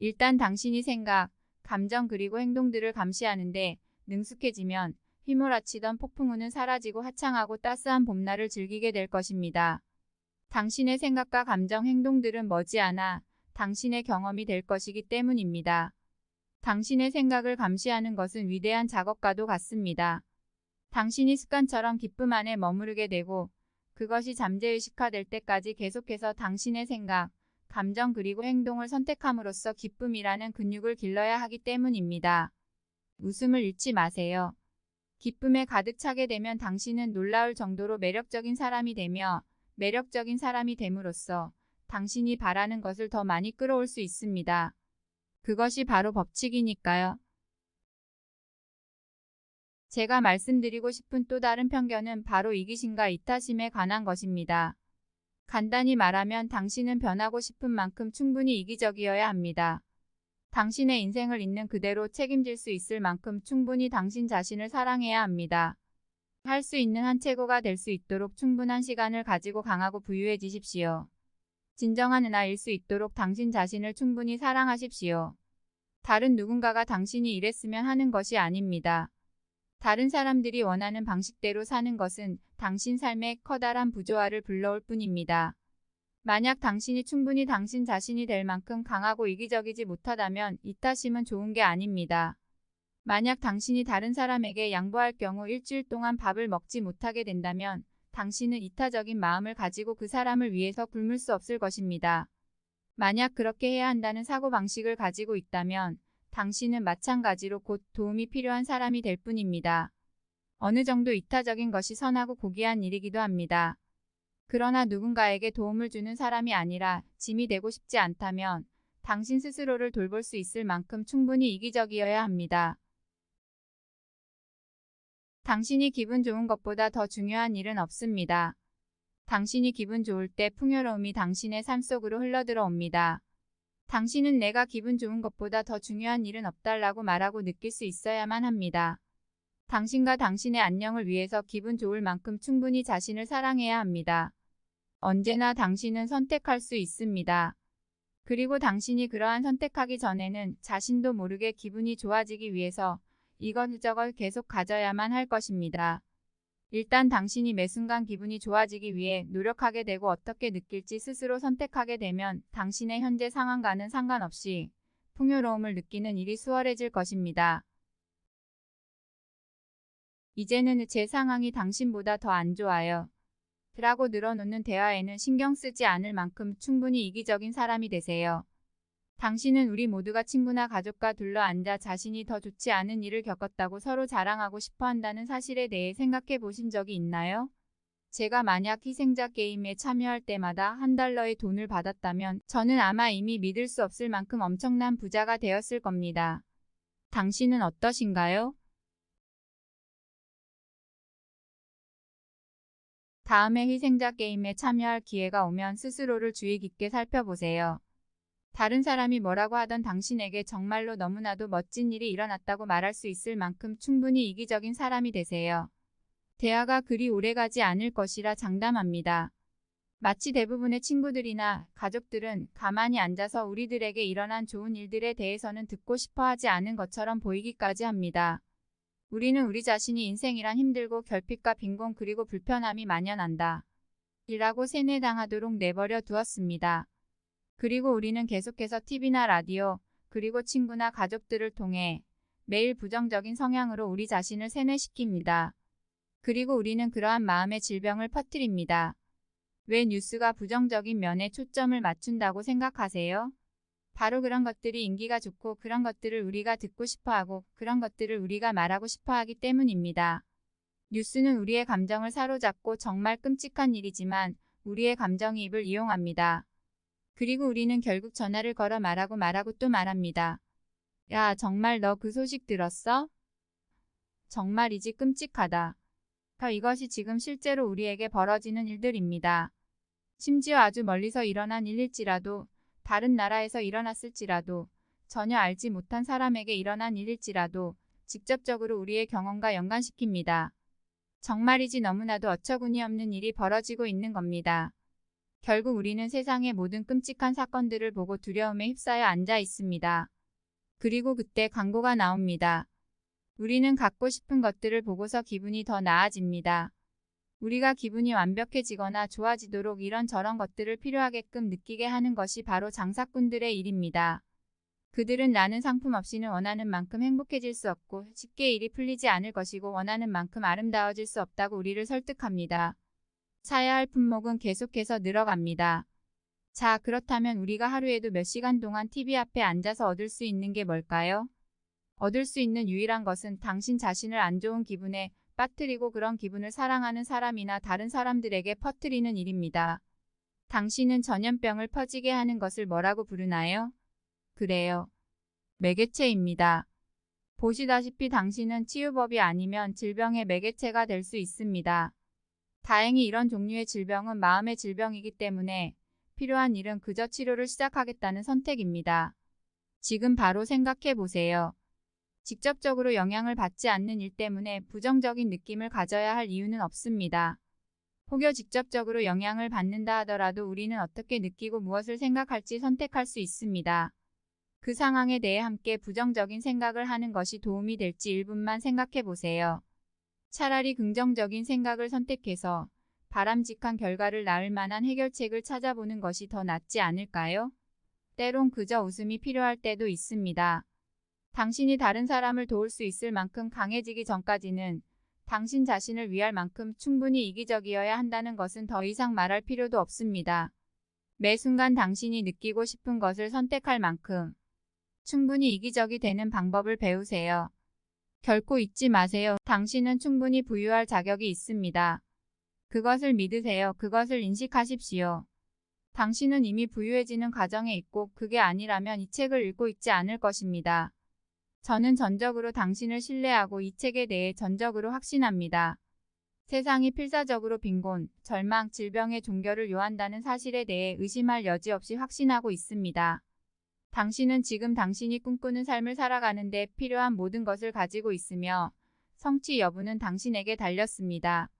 일단 당신이 생각, 감정 그리고 행동들을 감시하는데 능숙해지면 휘몰아치던 폭풍우는 사라지고 화창하고 따스한 봄날을 즐기게 될 것입니다. 당신의 생각과 감정, 행동들은 머지않아 당신의 경험이 될 것이기 때문입니다. 당신의 생각을 감시하는 것은 위대한 작업과도 같습니다. 당신이 습관처럼 기쁨 안에 머무르게 되고 그것이 잠재의식화될 때까지 계속해서 당신의 생각, 감정 그리고 행동을 선택함으로써 기쁨이라는 근육을 길러야 하기 때문입니다. 웃음을 잃지 마세요. 기쁨에 가득 차게 되면 당신은 놀라울 정도로 매력적인 사람이 되며 매력적인 사람이 됨으로써 당신이 바라는 것을 더 많이 끌어올 수 있습니다. 그것이 바로 법칙이니까요. 제가 말씀드리고 싶은 또 다른 편견은 바로 이기심과 이타심에 관한 것입니다. 간단히 말하면 당신은 변하고 싶은 만큼 충분히 이기적이어야 합니다. 당신의 인생을 있는 그대로 책임질 수 있을 만큼 충분히 당신 자신을 사랑해야 합니다. 할 수 있는 한 최고가 될 수 있도록 충분한 시간을 가지고 강하고 부유해지십시오. 진정한 은하일 수 있도록 당신 자신을 충분히 사랑하십시오. 다른 누군가가 당신이 이랬으면 하는 것이 아닙니다. 다른 사람들이 원하는 방식대로 사는 것은 당신 삶에 커다란 부조화를 불러올 뿐입니다. 만약 당신이 충분히 당신 자신이 될 만큼 강하고 이기적이지 못하다면 이타심은 좋은 게 아닙니다. 만약 당신이 다른 사람에게 양보할 경우 일주일 동안 밥을 먹지 못하게 된다면 당신은 이타적인 마음을 가지고 그 사람을 위해서 굶을 수 없을 것입니다. 만약 그렇게 해야 한다는 사고방식을 가지고 있다면 당신은 마찬가지로 곧 도움이 필요한 사람이 될 뿐입니다. 어느 정도 이타적인 것이 선하고 고귀한 일이기도 합니다. 그러나 누군가에게 도움을 주는 사람이 아니라 짐이 되고 싶지 않다면 당신 스스로를 돌볼 수 있을 만큼 충분히 이기적이어야 합니다. 당신이 기분 좋은 것보다 더 중요한 일은 없습니다. 당신이 기분 좋을 때 풍요로움이 당신의 삶 속으로 흘러들어 옵니다. 당신은 내가 기분 좋은 것보다 더 중요한 일은 없다라고 말하고 느낄 수 있어야만 합니다. 당신과 당신의 안녕을 위해서 기분 좋을 만큼 충분히 자신을 사랑해야 합니다. 언제나 당신은 선택할 수 있습니다. 그리고 당신이 그러한 선택하기 전에는 자신도 모르게 기분이 좋아지기 위해서 이것저것 계속 가져야만 할 것입니다. 일단 당신이 매 순간 기분이 좋아지기 위해 노력하게 되고 어떻게 느낄지 스스로 선택하게 되면 당신의 현재 상황과는 상관없이 풍요로움을 느끼는 일이 수월해질 것입니다. 이제는 제 상황이 당신보다 더 안 좋아요. 라고 늘어놓는 대화에는 신경 쓰지 않을 만큼 충분히 이기적인 사람이 되세요. 당신은 우리 모두가 친구나 가족과 둘러앉아 자신이 더 좋지 않은 일을 겪었다고 서로 자랑하고 싶어 한다는 사실에 대해 생각해 보신 적이 있나요? 제가 만약 희생자 게임에 참여할 때마다 $1의 돈을 받았다면 저는 아마 이미 믿을 수 없을 만큼 엄청난 부자가 되었을 겁니다. 당신은 어떠신가요? 다음에 희생자 게임에 참여할 기회가 오면 스스로를 주의 깊게 살펴보세요. 다른 사람이 뭐라고 하던 당신에게 정말로 너무나도 멋진 일이 일어났다고 말할 수 있을 만큼 충분히 이기적인 사람이 되세요. 대화가 그리 오래가지 않을 것이라 장담합니다. 마치 대부분의 친구들이나 가족들은 가만히 앉아서 우리들에게 일어난 좋은 일들에 대해서는 듣고 싶어 하지 않은 것처럼 보이기까지 합니다. 우리는 우리 자신이 인생이란 힘들고 결핍과 빈곤 그리고 불편함이 만연한다 이라고 세뇌당하도록 내버려 두었습니다. 그리고 우리는 계속해서 TV나 라디오, 그리고 친구나 가족들을 통해 매일 부정적인 성향으로 우리 자신을 세뇌시킵니다. 그리고 우리는 그러한 마음의 질병을 퍼뜨립니다. 왜 뉴스가 부정적인 면에 초점을 맞춘다고 생각하세요? 바로 그런 것들이 인기가 좋고 그런 것들을 우리가 듣고 싶어하고 그런 것들을 우리가 말하고 싶어하기 때문입니다. 뉴스는 우리의 감정을 사로잡고 정말 끔찍한 일이지만 우리의 감정이 입을 이용합니다. 그리고 우리는 결국 전화를 걸어 말하고 또 말합니다. 야, 정말 너 그 소식 들었어? 정말이지 끔찍하다. 이것이 지금 실제로 우리에게 벌어지는 일들입니다. 심지어 아주 멀리서 일어난 일일지라도, 다른 나라에서 일어났을지라도, 전혀 알지 못한 사람에게 일어난 일일지라도 직접적으로 우리의 경험과 연관시킵니다. 정말이지 너무나도 어처구니없는 일이 벌어지고 있는 겁니다. 결국 우리는 세상의 모든 끔찍한 사건들을 보고 두려움에 휩싸여 앉아 있습니다. 그리고 그때 광고가 나옵니다. 우리는 갖고 싶은 것들을 보고서 기분이 더 나아집니다. 우리가 기분이 완벽해지거나 좋아지도록 이런저런 것들을 필요하게끔 느끼게 하는 것이 바로 장사꾼들의 일입니다. 그들은 나는 상품 없이는 원하는 만큼 행복해질 수 없고 쉽게 일이 풀리지 않을 것이고 원하는 만큼 아름다워질 수 없다고 우리를 설득합니다. 사야 할 품목은 계속해서 늘어갑니다. 자, 그렇다면 우리가 하루에도 몇 시간 동안 TV 앞에 앉아서 얻을 수 있는 게 뭘까요? 얻을 수 있는 유일한 것은 당신 자신을 안 좋은 기분에 빠뜨리고 그런 기분을 사랑하는 사람이나 다른 사람들에게 퍼뜨리는 일입니다. 당신은 전염병을 퍼지게 하는 것을 뭐라고 부르나요? 그래요. 매개체입니다. 보시다시피 당신은 치유법이 아니면 질병의 매개체가 될 수 있습니다. 다행히 이런 종류의 질병은 마음의 질병이기 때문에 필요한 일은 그저 치료를 시작하겠다는 선택입니다. 지금 바로 생각해 보세요. 직접적으로 영향을 받지 않는 일 때문에 부정적인 느낌을 가져야 할 이유는 없습니다. 혹여 직접적으로 영향을 받는다 하더라도 우리는 어떻게 느끼고 무엇을 생각할지 선택할 수 있습니다. 그 상황에 대해 함께 부정적인 생각을 하는 것이 도움이 될지 1분만 생각해 보세요. 차라리 긍정적인 생각을 선택해서 바람직한 결과를 낳을 만한 해결책을 찾아보는 것이 더 낫지 않을까요? 때론 그저 웃음이 필요할 때도 있습니다. 당신이 다른 사람을 도울 수 있을 만큼 강해지기 전까지는 당신 자신을 위할 만큼 충분히 이기적이어야 한다는 것은 더 이상 말할 필요도 없습니다. 매 순간 당신이 느끼고 싶은 것을 선택할 만큼 충분히 이기적이 되는 방법을 배우세요. 결코 잊지 마세요. 당신은 충분히 부유할 자격이 있습니다. 그것을 믿으세요. 그것을 인식하십시오. 당신은 이미 부유해지는 과정에 있고 그게 아니라면 이 책을 읽고 있지 않을 것입니다. 저는 전적으로 당신을 신뢰하고 이 책에 대해 전적으로 확신합니다. 세상이 필사적으로 빈곤, 절망, 질병의 종교를 요한다는 사실에 대해 의심할 여지 없이 확신하고 있습니다. 당신은 지금 당신이 꿈꾸는 삶을 살아가는 데 필요한 모든 것을 가지고 있으며 성취 여부는 당신에게 달렸습니다.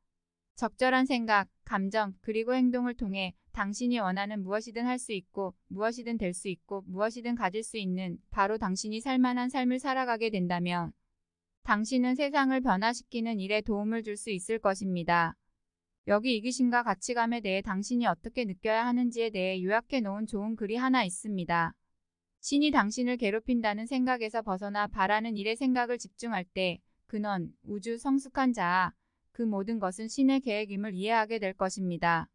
적절한 생각, 감정, 그리고 행동을 통해 당신이 원하는 무엇이든 할 수 있고 무엇이든 될 수 있고 무엇이든 가질 수 있는 바로 당신이 살만한 삶을 살아가게 된다면 당신은 세상을 변화시키는 일에 도움을 줄 수 있을 것입니다. 여기 이기심과 가치감에 대해 당신이 어떻게 느껴야 하는지에 대해 요약해 놓은 좋은 글이 하나 있습니다. 신이 당신을 괴롭힌다는 생각에서 벗어나 바라는 일에 생각을 집중할 때 근원, 우주, 성숙한 자아, 그 모든 것은 신의 계획임을 이해하게 될 것입니다.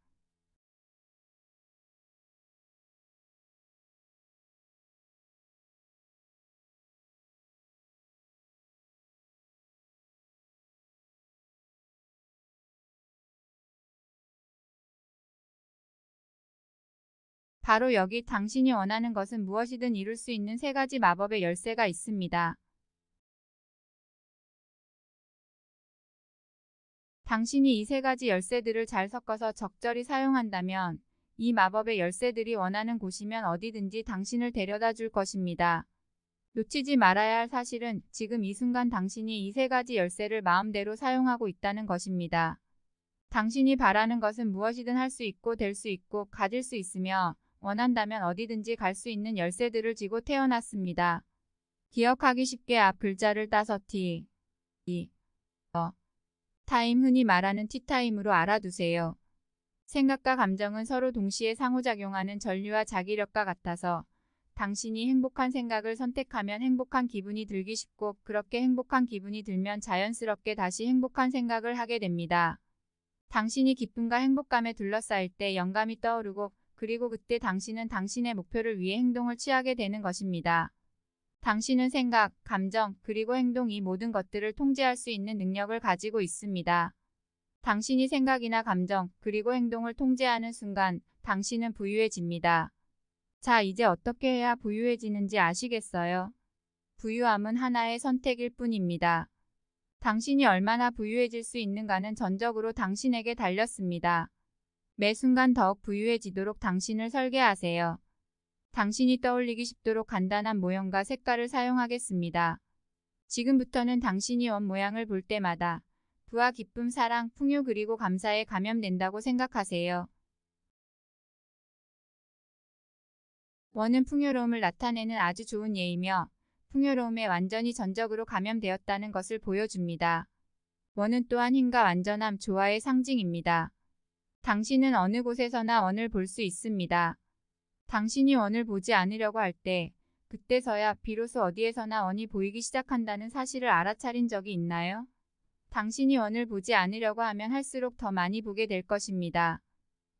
바로 여기 당신이 원하는 것은 무엇이든 이룰 수 있는 3가지 마법의 열쇠가 있습니다. 당신이 이 세 가지 열쇠들을 잘 섞어서 적절히 사용한다면 이 마법의 열쇠들이 원하는 곳이면 어디든지 당신을 데려다 줄 것입니다. 놓치지 말아야 할 사실은 지금 이 순간 당신이 이 세 가지 열쇠를 마음대로 사용하고 있다는 것입니다. 당신이 바라는 것은 무엇이든 할 수 있고 될 수 있고 가질 수 있으며 원한다면 어디든지 갈 수 있는 열쇠들을 쥐고 태어났습니다. 기억하기 쉽게 앞 글자를 따서 T, E, 타임 흔히 말하는 티타임으로 알아두세요. 생각과 감정은 서로 동시에 상호작용하는 전류와 자기력과 같아서 당신이 행복한 생각을 선택하면 행복한 기분이 들기 쉽고 그렇게 행복한 기분이 들면 자연스럽게 다시 행복한 생각을 하게 됩니다. 당신이 기쁨과 행복감에 둘러싸일 때 영감이 떠오르고 그리고 그때 당신은 당신의 목표를 위해 행동을 취하게 되는 것입니다. 당신은 생각, 감정, 그리고 행동 이 모든 것들을 통제할 수 있는 능력을 가지고 있습니다. 당신이 생각이나 감정, 그리고 행동을 통제하는 순간 당신은 부유해집니다. 자, 이제 어떻게 해야 부유해지는지 아시겠어요? 부유함은 하나의 선택일 뿐입니다. 당신이 얼마나 부유해질 수 있는가는 전적으로 당신에게 달렸습니다. 매 순간 더욱 부유해지도록 당신을 설계하세요. 당신이 떠올리기 쉽도록 간단한 모형과 색깔을 사용하겠습니다. 지금부터는 당신이 원 모양을 볼 때마다 부와 기쁨, 사랑, 풍요 그리고 감사에 감염된다고 생각하세요. 원은 풍요로움을 나타내는 아주 좋은 예이며 풍요로움에 완전히 전적으로 감염되었다는 것을 보여줍니다. 원은 또한 힘과 완전함, 조화의 상징입니다. 당신은 어느 곳에서나 원을 볼 수 있습니다. 당신이 원을 보지 않으려고 할 때 그때서야 비로소 어디에서나 원이 보이기 시작한다는 사실을 알아차린 적이 있나요? 당신이 원을 보지 않으려고 하면 할수록 더 많이 보게 될 것입니다.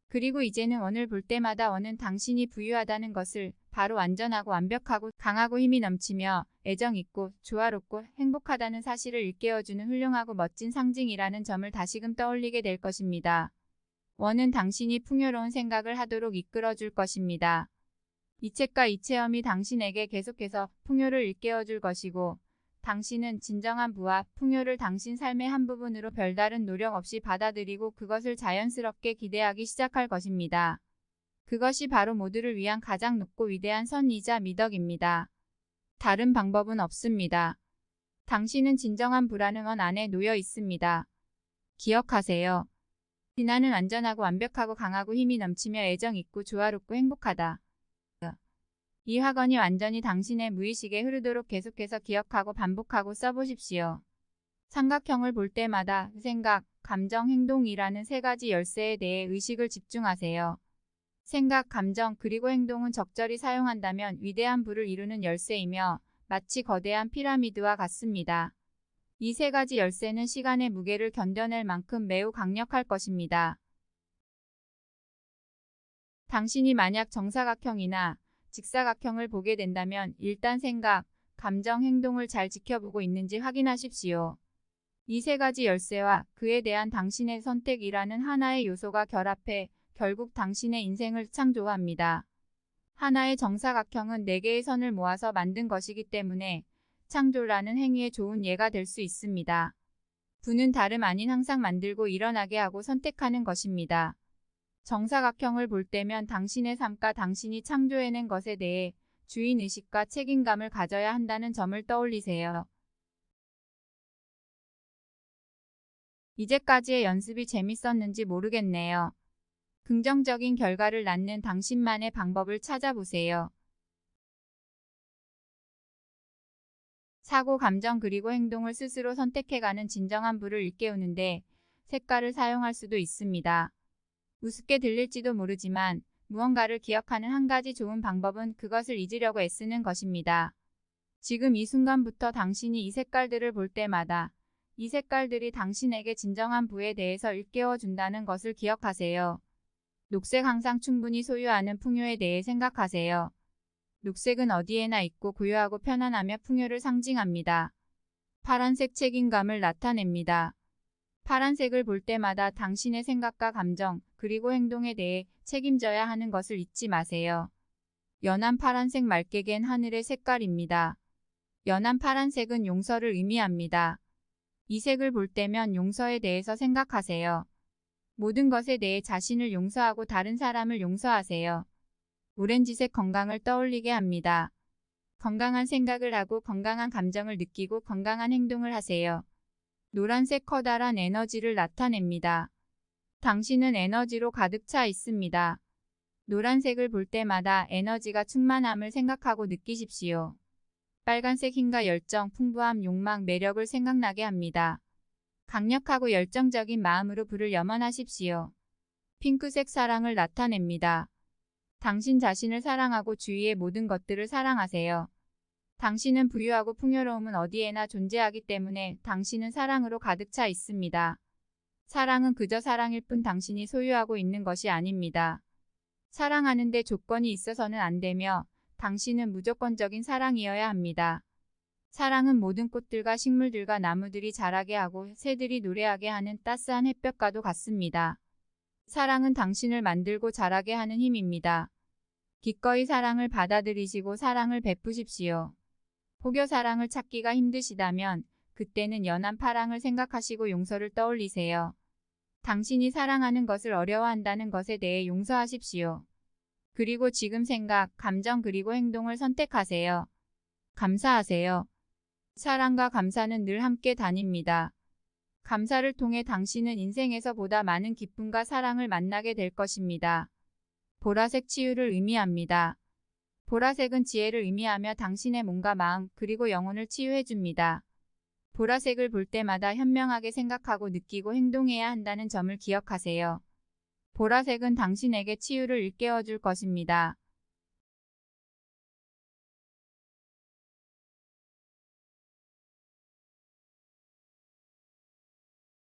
그리고 이제는 원을 볼 때마다 원은 당신이 부유하다는 것을 바로 완전하고 완벽하고 강하고 힘이 넘치며 애정 있고 조화롭고 행복하다는 사실을 일깨워주는 훌륭하고 멋진 상징이라는 점을 다시금 떠올리게 될 것입니다. 원은 당신이 풍요로운 생각을 하도록 이끌어줄 것입니다. 이 책과 이 체험이 당신에게 계속해서 풍요를 일깨워줄 것이고 당신은 진정한 부와 풍요를 당신 삶의 한 부분으로 별다른 노력 없이 받아들이고 그것을 자연스럽게 기대하기 시작할 것입니다. 그것이 바로 모두를 위한 가장 높고 위대한 선이자 미덕입니다. 다른 방법은 없습니다. 당신은 진정한 부라는 원 안에 놓여 있습니다. 기억하세요. 나는 완전하고 완벽하고 강하고 힘이 넘치며 애정 있고 조화롭고 행복하다. 이 학원이 완전히 당신의 무의식에 흐르도록 계속해서 기억하고 반복하고 써보십시오. 삼각형을 볼 때마다 생각, 감정, 행동이라는 세 가지 열쇠에 대해 의식을 집중하세요. 생각, 감정, 그리고 행동은 적절히 사용한다면 위대한 부를 이루는 열쇠이며 마치 거대한 피라미드와 같습니다. 이 세 가지 열쇠는 시간의 무게를 견뎌낼 만큼 매우 강력할 것입니다. 당신이 만약 정사각형이나 직사각형을 보게 된다면 일단 생각, 감정, 행동을 잘 지켜보고 있는지 확인하십시오. 이 세 가지 열쇠와 그에 대한 당신의 선택이라는 하나의 요소가 결합해 결국 당신의 인생을 창조합니다. 하나의 정사각형은 4개의 선을 모아서 만든 것이기 때문에 창조라는 행위의 좋은 예가 될 수 있습니다. 부는 다름 아닌 항상 만들고 일어나게 하고 선택하는 것입니다. 정사각형을 볼 때면 당신의 삶과 당신이 창조해낸 것에 대해 주인의식과 책임감을 가져야 한다는 점을 떠올리세요. 이제까지의 연습이 재밌었는지 모르겠네요. 긍정적인 결과를 낳는 당신만의 방법을 찾아보세요. 사고, 감정 그리고 행동을 스스로 선택해가는 진정한 부를 일깨우는데 색깔을 사용할 수도 있습니다. 우습게 들릴지도 모르지만 무언가를 기억하는 한 가지 좋은 방법은 그것을 잊으려고 애쓰는 것입니다. 지금 이 순간부터 당신이 이 색깔들을 볼 때마다 이 색깔들이 당신에게 진정한 부에 대해서 일깨워 준다는 것을 기억하세요. 녹색 항상 충분히 소유하는 풍요에 대해 생각하세요. 녹색은 어디에나 있고 고요하고 편안하며 풍요를 상징합니다. 파란색 책임감을 나타냅니다. 파란색을 볼 때마다 당신의 생각과 감정, 그리고 행동에 대해 책임져야 하는 것을 잊지 마세요. 연한 파란색 맑게 갠 하늘의 색깔입니다. 연한 파란색은 용서를 의미합니다. 이 색을 볼 때면 용서에 대해서 생각하세요. 모든 것에 대해 자신을 용서하고 다른 사람을 용서하세요. 오렌지색 건강을 떠올리게 합니다. 건강한 생각을 하고 건강한 감정을 느끼고 건강한 행동을 하세요. 노란색 커다란 에너지를 나타냅니다. 당신은 에너지로 가득 차 있습니다. 노란색을 볼 때마다 에너지가 충만함을 생각하고 느끼십시오. 빨간색 힘과 열정, 풍부함, 욕망, 매력을 생각나게 합니다. 강력하고 열정적인 마음으로 불을 염원하십시오. 핑크색 사랑을 나타냅니다. 당신 자신을 사랑하고 주위의 모든 것들을 사랑하세요. 당신은 부유하고 풍요로움은 어디에나 존재하기 때문에 당신은 사랑으로 가득 차 있습니다. 사랑은 그저 사랑일 뿐 당신이 소유하고 있는 것이 아닙니다. 사랑하는데 조건이 있어서는 안 되며 당신은 무조건적인 사랑이어야 합니다. 사랑은 모든 꽃들과 식물들과 나무들이 자라게 하고 새들이 노래하게 하는 따스한 햇볕과도 같습니다. 사랑은 당신을 만들고 자라게 하는 힘입니다. 기꺼이 사랑을 받아들이시고 사랑을 베푸십시오. 혹여 사랑을 찾기가 힘드시다면 그때는 연한 파랑을 생각하시고 용서를 떠올리세요. 당신이 사랑하는 것을 어려워한다는 것에 대해 용서하십시오. 그리고 지금 생각, 감정 그리고 행동을 선택하세요. 감사하세요. 사랑과 감사는 늘 함께 다닙니다. 감사를 통해 당신은 인생에서 보다 많은 기쁨과 사랑을 만나게 될 것입니다. 보라색 치유를 의미합니다. 보라색은 지혜를 의미하며 당신의 몸과 마음 그리고 영혼을 치유해줍니다. 보라색을 볼 때마다 현명하게 생각하고 느끼고 행동해야 한다는 점을 기억하세요. 보라색은 당신에게 치유를 일깨워줄 것입니다.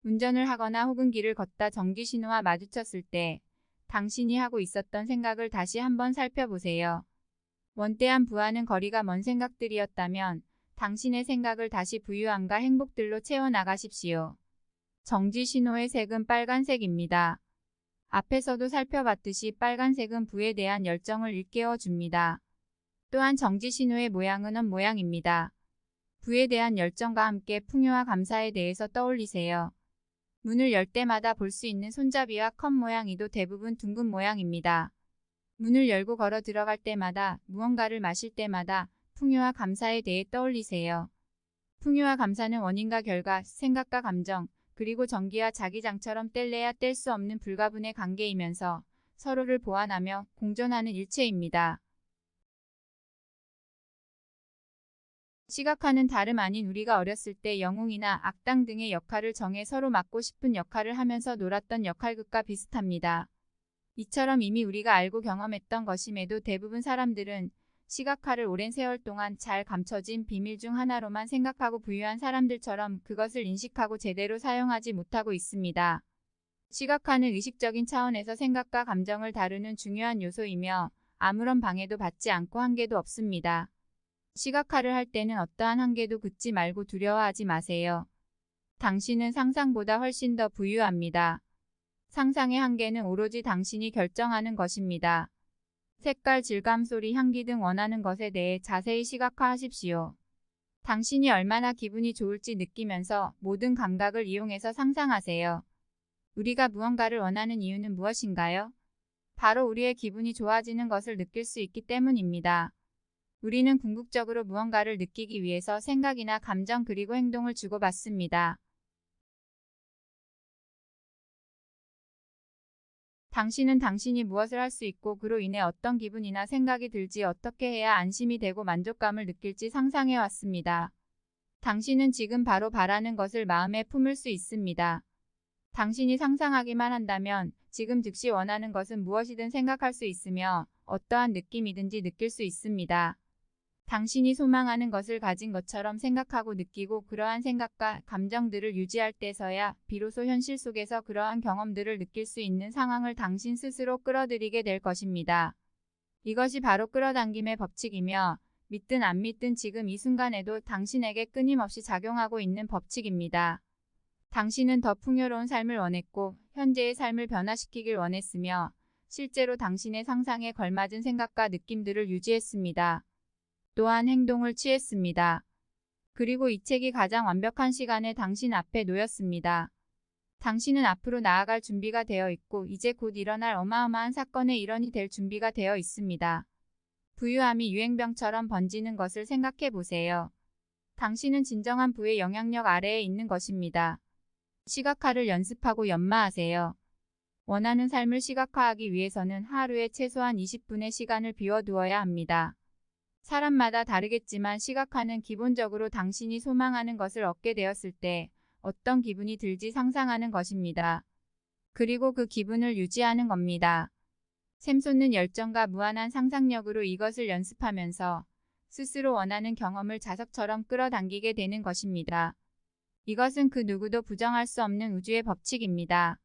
운전을 하거나 혹은 길을 걷다 정지신호와 마주쳤을 때 당신이 하고 있었던 생각을 다시 한번 살펴보세요. 원대한 부하는 거리가 먼 생각들이었다면 당신의 생각을 다시 부유함과 행복들로 채워나가십시오. 정지신호의 색은 빨간색입니다. 앞에서도 살펴봤듯이 빨간색은 부에 대한 열정을 일깨워줍니다. 또한 정지신호의 모양은 원 모양입니다. 부에 대한 열정과 함께 풍요와 감사에 대해서 떠올리세요. 문을 열 때마다 볼 수 있는 손잡이와 컵 모양이도 대부분 둥근 모양입니다. 문을 열고 걸어 들어갈 때마다 무언가를 마실 때마다 풍요와 감사에 대해 떠올리세요. 풍요와 감사는 원인과 결과, 생각과 감정, 그리고 전기와 자기장처럼 뗄래야 뗄 수 없는 불가분의 관계이면서 서로를 보완하며 공존하는 일체입니다. 시각화는 다름 아닌 우리가 어렸을 때 영웅이나 악당 등의 역할을 정해 서로 맡고 싶은 역할을 하면서 놀았던 역할극과 비슷합니다. 이처럼 이미 우리가 알고 경험했던 것임에도 대부분 사람들은 시각화를 오랜 세월 동안 잘 감춰진 비밀 중 하나로만 생각하고 부유한 사람들처럼 그것을 인식하고 제대로 사용하지 못하고 있습니다. 시각화는 의식적인 차원에서 생각과 감정을 다루는 중요한 요소이며 아무런 방해도 받지 않고 한계도 없습니다. 시각화를 할 때는 어떠한 한계도 긋지 말고 두려워하지 마세요. 당신은 상상보다 훨씬 더 부유합니다. 상상의 한계는 오로지 당신이 결정하는 것입니다. 색깔, 질감, 소리, 향기 등 원하는 것에 대해 자세히 시각화하십시오. 당신이 얼마나 기분이 좋을지 느끼면서 모든 감각을 이용해서 상상하세요. 우리가 무언가를 원하는 이유는 무엇인가요? 바로 우리의 기분이 좋아지는 것을 느낄 수 있기 때문입니다. 우리는 궁극적으로 무언가를 느끼기 위해서 생각이나 감정 그리고 행동을 주고받습니다. 당신은 당신이 무엇을 할 수 있고 그로 인해 어떤 기분이나 생각이 들지 어떻게 해야 안심이 되고 만족감을 느낄지 상상해 왔습니다. 당신은 지금 바로 바라는 것을 마음에 품을 수 있습니다. 당신이 상상하기만 한다면 지금 즉시 원하는 것은 무엇이든 생각할 수 있으며 어떠한 느낌이든지 느낄 수 있습니다. 당신이 소망하는 것을 가진 것처럼 생각하고 느끼고 그러한 생각과 감정들을 유지할 때서야 비로소 현실 속에서 그러한 경험들을 느낄 수 있는 상황을 당신 스스로 끌어들이게 될 것입니다. 이것이 바로 끌어당김의 법칙이며 믿든 안 믿든 지금 이 순간에도 당신에게 끊임없이 작용하고 있는 법칙입니다. 당신은 더 풍요로운 삶을 원했고 현재의 삶을 변화시키길 원했으며 실제로 당신의 상상에 걸맞은 생각과 느낌들을 유지했습니다. 또한 행동을 취했습니다. 그리고 이 책이 가장 완벽한 시간에 당신 앞에 놓였습니다. 당신은 앞으로 나아갈 준비가 되어 있고 이제 곧 일어날 어마어마한 사건의 일원이 될 준비가 되어 있습니다. 부유함이 유행병처럼 번지는 것을 생각해 보세요. 당신은 진정한 부의 영향력 아래에 있는 것입니다. 시각화를 연습하고 연마하세요. 원하는 삶을 시각화하기 위해서는 하루에 최소한 20분의 시간을 비워두어야 합니다. 사람마다 다르겠지만 시각화는 기본적으로 당신이 소망하는 것을 얻게 되었을 때 어떤 기분이 들지 상상하는 것입니다. 그리고 그 기분을 유지하는 겁니다. 샘솟는 열정과 무한한 상상력으로 이것을 연습하면서 스스로 원하는 경험을 자석처럼 끌어당기게 되는 것입니다. 이것은 그 누구도 부정할 수 없는 우주의 법칙입니다.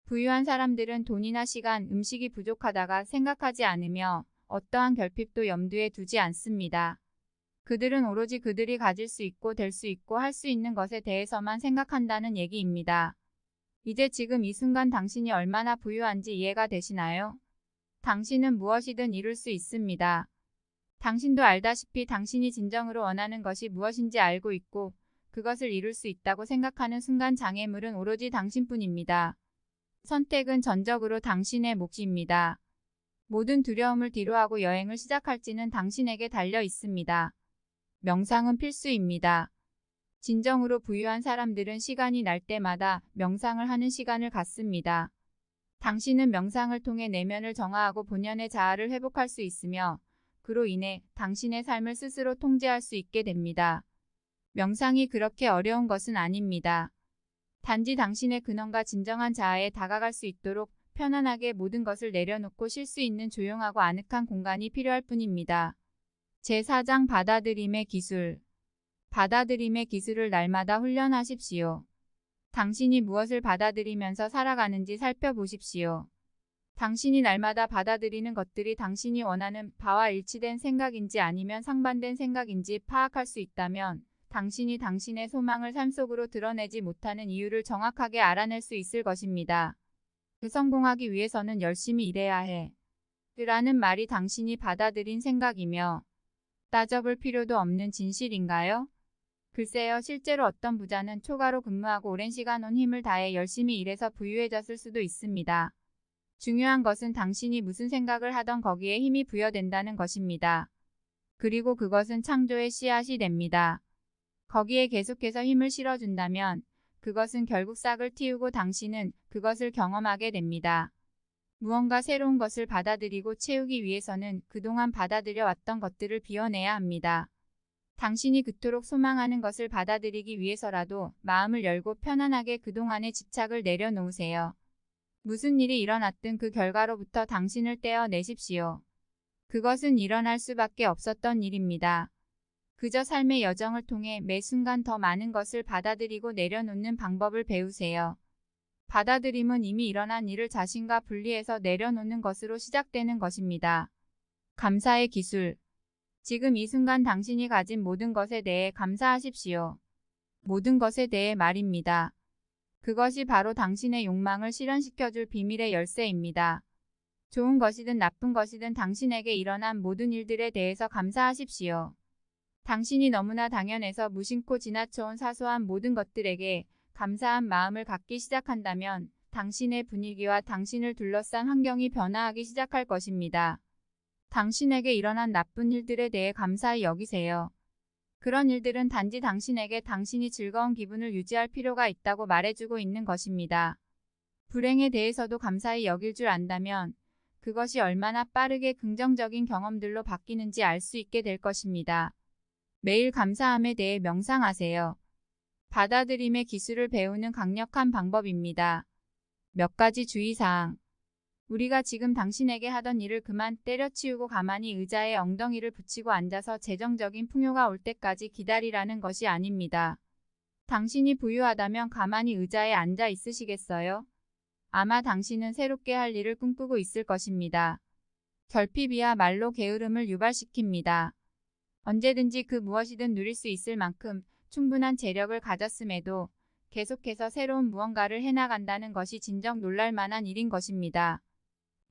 부유한 사람들은 돈이나 시간, 음식이 부족하다가 생각하지 않으며 어떠한 결핍도 염두에 두지 않습니다. 그들은 오로지 그들이 가질 수 있고 될 수 있고 할 수 있는 것에 대해서만 생각한다는 얘기입니다. 이제 지금 이 순간 당신이 얼마나 부유한지 이해가 되시나요? 당신은 무엇이든 이룰 수 있습니다. 당신도 알다시피 당신이 진정으로 원하는 것이 무엇인지 알고 있고 그것을 이룰 수 있다고 생각하는 순간 장애물은 오로지 당신뿐입니다. 선택은 전적으로 당신의 몫입니다. 모든 두려움을 뒤로하고 여행을 시작할지는 당신에게 달려 있습니다. 명상은 필수입니다. 진정으로 부유한 사람들은 시간이 날 때마다 명상을 하는 시간을 갖습니다. 당신은 명상을 통해 내면을 정화하고 본연의 자아를 회복할 수 있으며 그로 인해 당신의 삶을 스스로 통제할 수 있게 됩니다. 명상이 그렇게 어려운 것은 아닙니다. 단지 당신의 근원과 진정한 자아에 다가갈 수 있도록 편안하게 모든 것을 내려놓고 쉴 수 있는 조용하고 아늑한 공간이 필요할 뿐입니다. 제4장 받아들임의 기술. 받아들임의 기술을 날마다 훈련하십시오. 당신이 무엇을 받아들이면서 살아가는지 살펴보십시오. 당신이 날마다 받아들이는 것들이 당신이 원하는 바와 일치된 생각인지 아니면 상반된 생각인지 파악할 수 있다면 당신이 당신의 소망을 삶 속으로 드러내지 못하는 이유를 정확하게 알아낼 수 있을 것입니다. 성공하기 위해서는 열심히 일해야 해. 라는 말이 당신이 받아들인 생각이며 따져볼 필요도 없는 진실인가요? 글쎄요, 실제로 어떤 부자는 초과로 근무하고 오랜 시간 온 힘을 다해 열심히 일해서 부유해졌을 수도 있습니다. 중요한 것은 당신이 무슨 생각을 하던 거기에 힘이 부여된다는 것입니다. 그리고 그것은 창조의 씨앗이 됩니다. 거기에 계속해서 힘을 실어준다면 그것은 결국 싹을 틔우고 당신은 그것을 경험하게 됩니다. 무언가 새로운 것을 받아들이고 채우기 위해서는 그동안 받아들여 왔던 것들을 비워내야 합니다. 당신이 그토록 소망하는 것을 받아들이기 위해서라도 마음을 열고 편안하게 그동안의 집착을 내려놓으세요. 무슨 일이 일어났든 그 결과로부터 당신을 떼어내십시오. 그것은 일어날 수밖에 없었던 일입니다. 그저 삶의 여정을 통해 매 순간 더 많은 것을 받아들이고 내려놓는 방법을 배우세요. 받아들임은 이미 일어난 일을 자신과 분리해서 내려놓는 것으로 시작되는 것입니다. 감사의 기술. 지금 이 순간 당신이 가진 모든 것에 대해 감사하십시오. 모든 것에 대해 말입니다. 그것이 바로 당신의 욕망을 실현시켜줄 비밀의 열쇠입니다. 좋은 것이든 나쁜 것이든 당신에게 일어난 모든 일들에 대해서 감사하십시오. 당신이 너무나 당연해서 무심코 지나쳐온 사소한 모든 것들에게 감사한 마음을 갖기 시작한다면 당신의 분위기와 당신을 둘러싼 환경이 변화하기 시작할 것입니다. 당신에게 일어난 나쁜 일들에 대해 감사히 여기세요. 그런 일들은 단지 당신에게 당신이 즐거운 기분을 유지할 필요가 있다고 말해주고 있는 것입니다. 불행에 대해서도 감사히 여길 줄 안다면 그것이 얼마나 빠르게 긍정적인 경험들로 바뀌는지 알 수 있게 될 것입니다. 매일 감사함에 대해 명상하세요. 받아들임의 기술을 배우는 강력한 방법입니다. 몇 가지 주의사항. 우리가 지금 당신에게 하던 일을 그만 때려치우고 가만히 의자에 엉덩이를 붙이고 앉아서 재정적인 풍요가 올 때까지 기다리라는 것이 아닙니다. 당신이 부유하다면 가만히 의자에 앉아 있으시겠어요? 아마 당신은 새롭게 할 일을 꿈꾸고 있을 것입니다. 결핍이야말로 게으름을 유발시킵니다. 언제든지 그 무엇이든 누릴 수 있을 만큼 충분한 재력을 가졌음에도 계속해서 새로운 무언가를 해나간다는 것이 진정 놀랄 만한 일인 것입니다.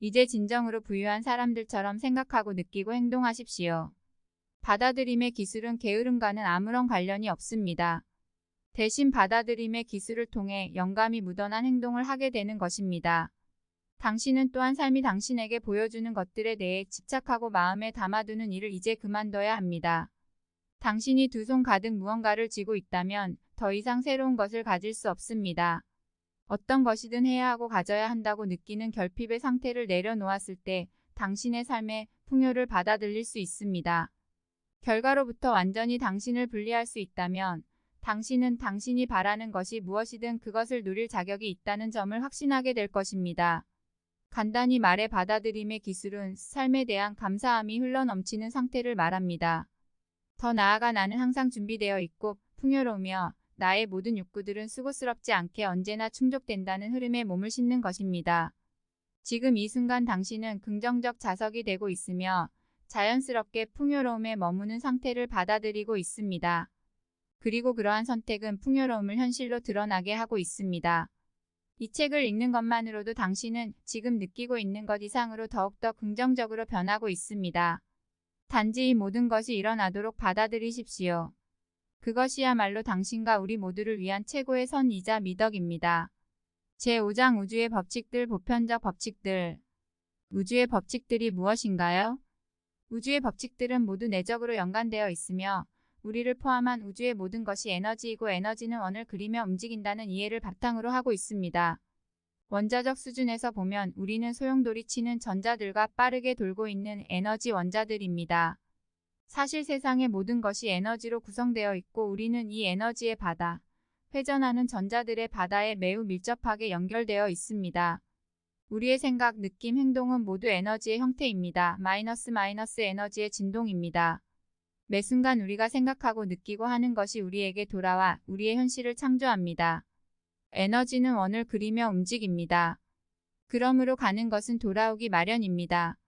이제 진정으로 부유한 사람들처럼 생각하고 느끼고 행동하십시오. 받아들임의 기술은 게으름과는 아무런 관련이 없습니다. 대신 받아들임의 기술을 통해 영감이 묻어난 행동을 하게 되는 것입니다. 당신은 또한 삶이 당신에게 보여주는 것들에 대해 집착하고 마음에 담아두는 일을 이제 그만둬야 합니다. 당신이 두 손 가득 무언가를 쥐고 있다면 더 이상 새로운 것을 가질 수 없습니다. 어떤 것이든 해야 하고 가져야 한다고 느끼는 결핍의 상태를 내려놓았을 때 당신의 삶의 풍요를 받아들일 수 있습니다. 결과로부터 완전히 당신을 분리할 수 있다면 당신은 당신이 바라는 것이 무엇이든 그것을 누릴 자격이 있다는 점을 확신하게 될 것입니다. 간단히 말해 받아들임의 기술은 삶에 대한 감사함이 흘러넘치는 상태를 말합니다. 더 나아가 나는 항상 준비되어 있고 풍요로우며 나의 모든 욕구들은 수고스럽지 않게 언제나 충족된다는 흐름에 몸을 싣는 것입니다. 지금 이 순간 당신은 긍정적 자석이 되고 있으며 자연스럽게 풍요로움에 머무는 상태를 받아들이고 있습니다. 그리고 그러한 선택은 풍요로움을 현실로 드러나게 하고 있습니다. 이 책을 읽는 것만으로도 당신은 지금 느끼고 있는 것 이상으로 더욱더 긍정적으로 변하고 있습니다. 단지 이 모든 것이 일어나도록 받아들이십시오. 그것이야말로 당신과 우리 모두를 위한 최고의 선이자 미덕입니다. 제5장 우주의 법칙들 보편적 법칙들. 우주의 법칙들이 무엇인가요? 우주의 법칙들은 모두 내적으로 연관되어 있으며 우리를 포함한 우주의 모든 것이 에너지이고 에너지는 원을 그리며 움직인다는 이해를 바탕으로 하고 있습니다. 원자적 수준에서 보면 우리는 소용돌이 치는 전자들과 빠르게 돌고 있는 에너지 원자들입니다. 사실 세상의 모든 것이 에너지로 구성되어 있고 우리는 이 에너지의 바다, 회전하는 전자들의 바다에 매우 밀접하게 연결되어 있습니다. 우리의 생각, 느낌, 행동은 모두 에너지의 형태입니다. 마이너스 에너지의 진동입니다. 매 순간 우리가 생각하고 느끼고 하는 것이 우리에게 돌아와 우리의 현실을 창조합니다. 에너지는 원을 그리며 움직입니다. 그러므로 가는 것은 돌아오기 마련입니다.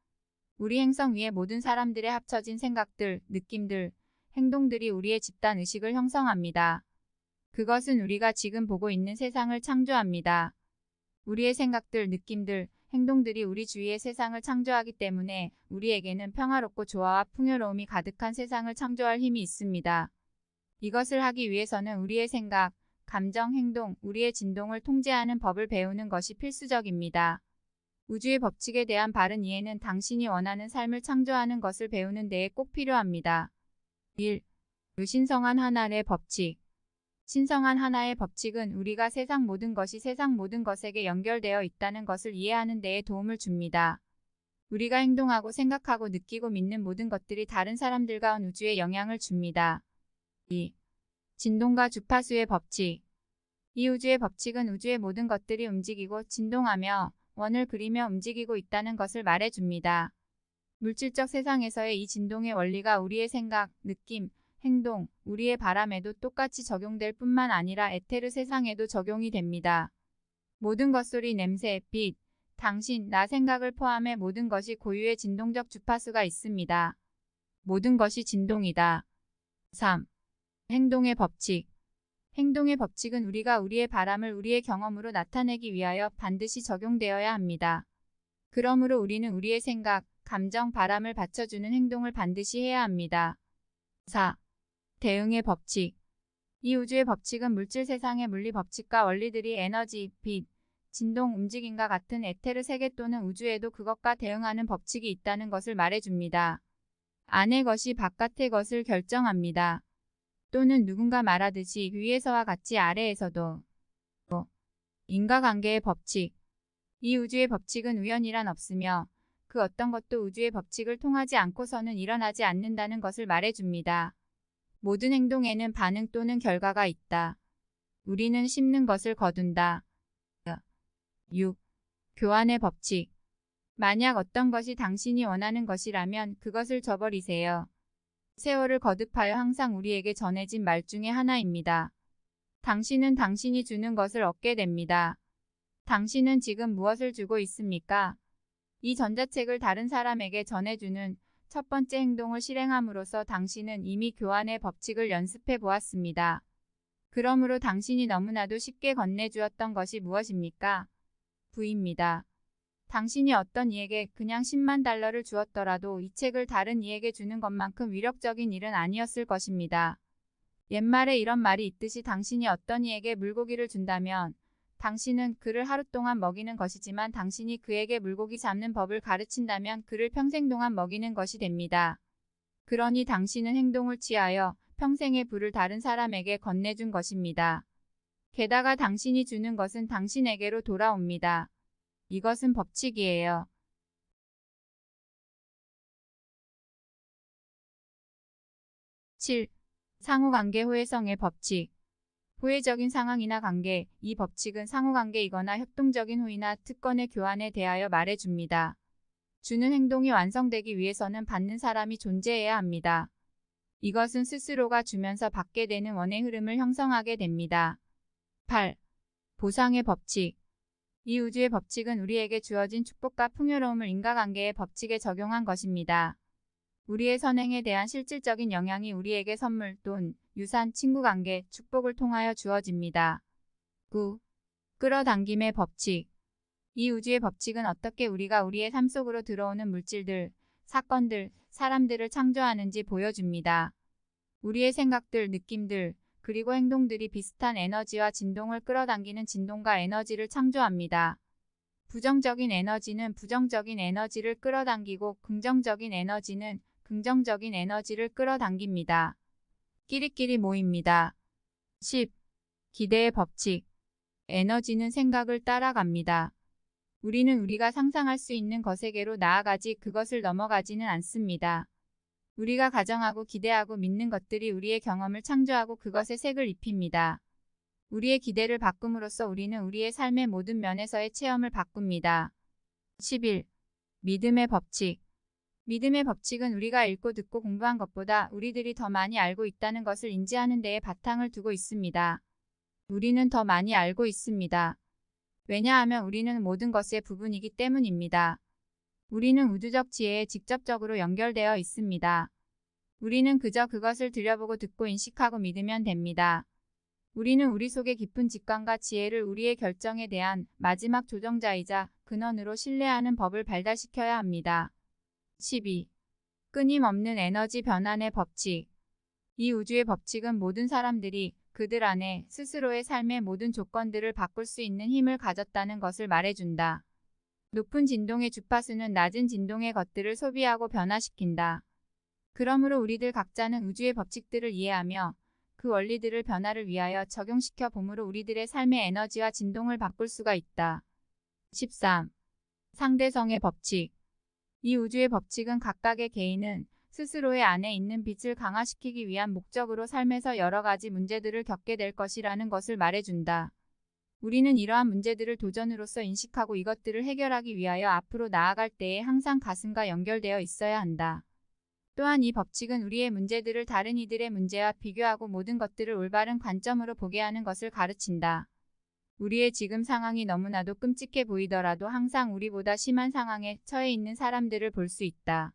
우리 행성 위의 모든 사람들의 합쳐진 생각들, 느낌들, 행동들이 우리의 집단 의식을 형성합니다. 그것은 우리가 지금 보고 있는 세상을 창조합니다. 우리의 생각들, 느낌들, 행동들이 우리 주위의 세상을 창조하기 때문에 우리에게는 평화롭고 조화와 풍요로움이 가득한 세상을 창조할 힘이 있습니다. 이것을 하기 위해서는 우리의 생각, 감정, 행동, 우리의 진동을 통제하는 법을 배우는 것이 필수적입니다. 우주의 법칙에 대한 바른 이해는 당신이 원하는 삶을 창조하는 것을 배우는 데에 꼭 필요합니다. 1. 신성한 하나의 법칙. 신성한 하나의 법칙은 우리가 세상 모든 것이 세상 모든 것에게 연결되어 있다는 것을 이해하는 데에 도움을 줍니다. 우리가 행동하고 생각하고 느끼고 믿는 모든 것들이 다른 사람들과 온 우주에 영향을 줍니다. 2. 진동과 주파수의 법칙. 이 우주의 법칙은 우주의 모든 것들이 움직이고 진동하며 원을 그리며 움직이고 있다는 것을 말해줍니다. 물질적 세상에서의 이 진동의 원리가 우리의 생각, 느낌, 행동, 우리의 바람에도 똑같이 적용될 뿐만 아니라 에테르 세상에도 적용이 됩니다. 모든 것 소리, 냄새, 빛, 당신, 나 생각을 포함해 모든 것이 고유의 진동적 주파수가 있습니다. 모든 것이 진동이다. 3. 행동의 법칙. 행동의 법칙은 우리가 우리의 바람을 우리의 경험으로 나타내기 위하여 반드시 적용되어야 합니다. 그러므로 우리는 우리의 생각, 감정, 바람을 받쳐주는 행동을 반드시 해야 합니다. 4. 대응의 법칙. 이 우주의 법칙은 물질 세상의 물리 법칙과 원리들이 에너지, 빛, 진동, 움직임과 같은 에테르 세계 또는 우주에도 그것과 대응하는 법칙이 있다는 것을 말해줍니다. 안의 것이 바깥의 것을 결정합니다. 또는 누군가 말하듯이 위에서와 같이 아래에서도. 인과관계의 법칙. 이 우주의 법칙은 우연이란 없으며 그 어떤 것도 우주의 법칙을 통하지 않고서는 일어나지 않는다는 것을 말해줍니다. 모든 행동에는 반응 또는 결과가 있다. 우리는 심는 것을 거둔다. 6. 교환의 법칙. 만약 어떤 것이 당신이 원하는 것이라면 그것을 줘버리세요. 세월을 거듭하여 항상 우리에게 전해진 말 중에 하나입니다. 당신은 당신이 주는 것을 얻게 됩니다. 당신은 지금 무엇을 주고 있습니까? 이 전자책을 다른 사람에게 전해주는 첫 번째 행동을 실행함으로써 당신은 이미 교환의 법칙을 연습해 보았습니다. 그러므로 당신이 너무나도 쉽게 건네주었던 것이 무엇입니까? 부입니다. 당신이 어떤 이에게 그냥 10만 달러를 주었더라도 이 책을 다른 이에게 주는 것만큼 위력적인 일은 아니었을 것입니다. 옛말에 이런 말이 있듯이 당신이 어떤 이에게 물고기를 준다면 당신은 그를 하루 동안 먹이는 것이지만 당신이 그에게 물고기 잡는 법을 가르친다면 그를 평생 동안 먹이는 것이 됩니다. 그러니 당신은 행동을 취하여 평생의 부를 다른 사람에게 건네준 것입니다. 게다가 당신이 주는 것은 당신에게로 돌아옵니다. 이것은 법칙이에요. 7. 상호관계 호혜성의 법칙. 호혜적인 상황이나 관계, 이 법칙은 상호관계이거나 협동적인 호의나 특권의 교환에 대하여 말해줍니다. 주는 행동이 완성되기 위해서는 받는 사람이 존재해야 합니다. 이것은 스스로가 주면서 받게 되는 원의 흐름을 형성하게 됩니다. 8. 보상의 법칙. 이 우주의 법칙은 우리에게 주어진 축복과 풍요로움을 인과관계의 법칙에 적용한 것입니다. 우리의 선행에 대한 실질적인 영향이 우리에게 선물, 돈, 유산, 친구관계, 축복을 통하여 주어집니다. 9. 끌어당김의 법칙. 이 우주의 법칙은 어떻게 우리가 우리의 삶 속으로 들어오는 물질들, 사건들, 사람들을 창조하는지 보여줍니다. 우리의 생각들, 느낌들, 그리고 행동들이 비슷한 에너지와 진동을 끌어당기는 진동과 에너지를 창조합니다. 부정적인 에너지는 부정적인 에너지를 끌어당기고 긍정적인 에너지는 긍정적인 에너지를 끌어당깁니다. 끼리끼리 모입니다. 10. 기대의 법칙. 에너지는 생각을 따라갑니다. 우리는 우리가 상상할 수 있는 것에게로 나아가지 그것을 넘어가지는 않습니다. 우리가 가정하고 기대하고 믿는 것들이 우리의 경험을 창조하고 그것에 색을 입힙니다. 우리의 기대를 바꿈으로써 우리는 우리의 삶의 모든 면에서의 체험을 바꿉니다. 11. 믿음의 법칙. 믿음의 법칙은 우리가 읽고 듣고 공부한 것보다 우리들이 더 많이 알고 있다는 것을 인지하는 데에 바탕을 두고 있습니다. 우리는 더 많이 알고 있습니다. 왜냐하면 우리는 모든 것의 부분이기 때문입니다. 우리는 우주적 지혜에 직접적으로 연결되어 있습니다. 우리는 그저 그것을 들여보고 듣고 인식하고 믿으면 됩니다. 우리는 우리 속의 깊은 직관과 지혜를 우리의 결정에 대한 마지막 조정자이자 근원으로 신뢰하는 법을 발달시켜야 합니다. 12. 끊임없는 에너지 변환의 법칙. 이 우주의 법칙은 모든 사람들이 그들 안에 스스로의 삶의 모든 조건들을 바꿀 수 있는 힘을 가졌다는 것을 말해준다. 높은 진동의 주파수는 낮은 진동의 것들을 소비하고 변화시킨다. 그러므로 우리들 각자는 우주의 법칙들을 이해하며 그 원리들을 변화를 위하여 적용시켜 봄으로 우리들의 삶의 에너지와 진동을 바꿀 수가 있다. 13. 상대성의 법칙. 이 우주의 법칙은 각각의 개인은 스스로의 안에 있는 빛을 강화시키기 위한 목적으로 삶에서 여러 가지 문제들을 겪게 될 것이라는 것을 말해준다. 우리는 이러한 문제들을 도전으로서 인식하고 이것들을 해결하기 위하여 앞으로 나아갈 때에 항상 가슴과 연결되어 있어야 한다. 또한 이 법칙은 우리의 문제들을 다른 이들의 문제와 비교하고 모든 것들을 올바른 관점으로 보게 하는 것을 가르친다. 우리의 지금 상황이 너무나도 끔찍해 보이더라도 항상 우리보다 심한 상황에 처해 있는 사람들을 볼 수 있다.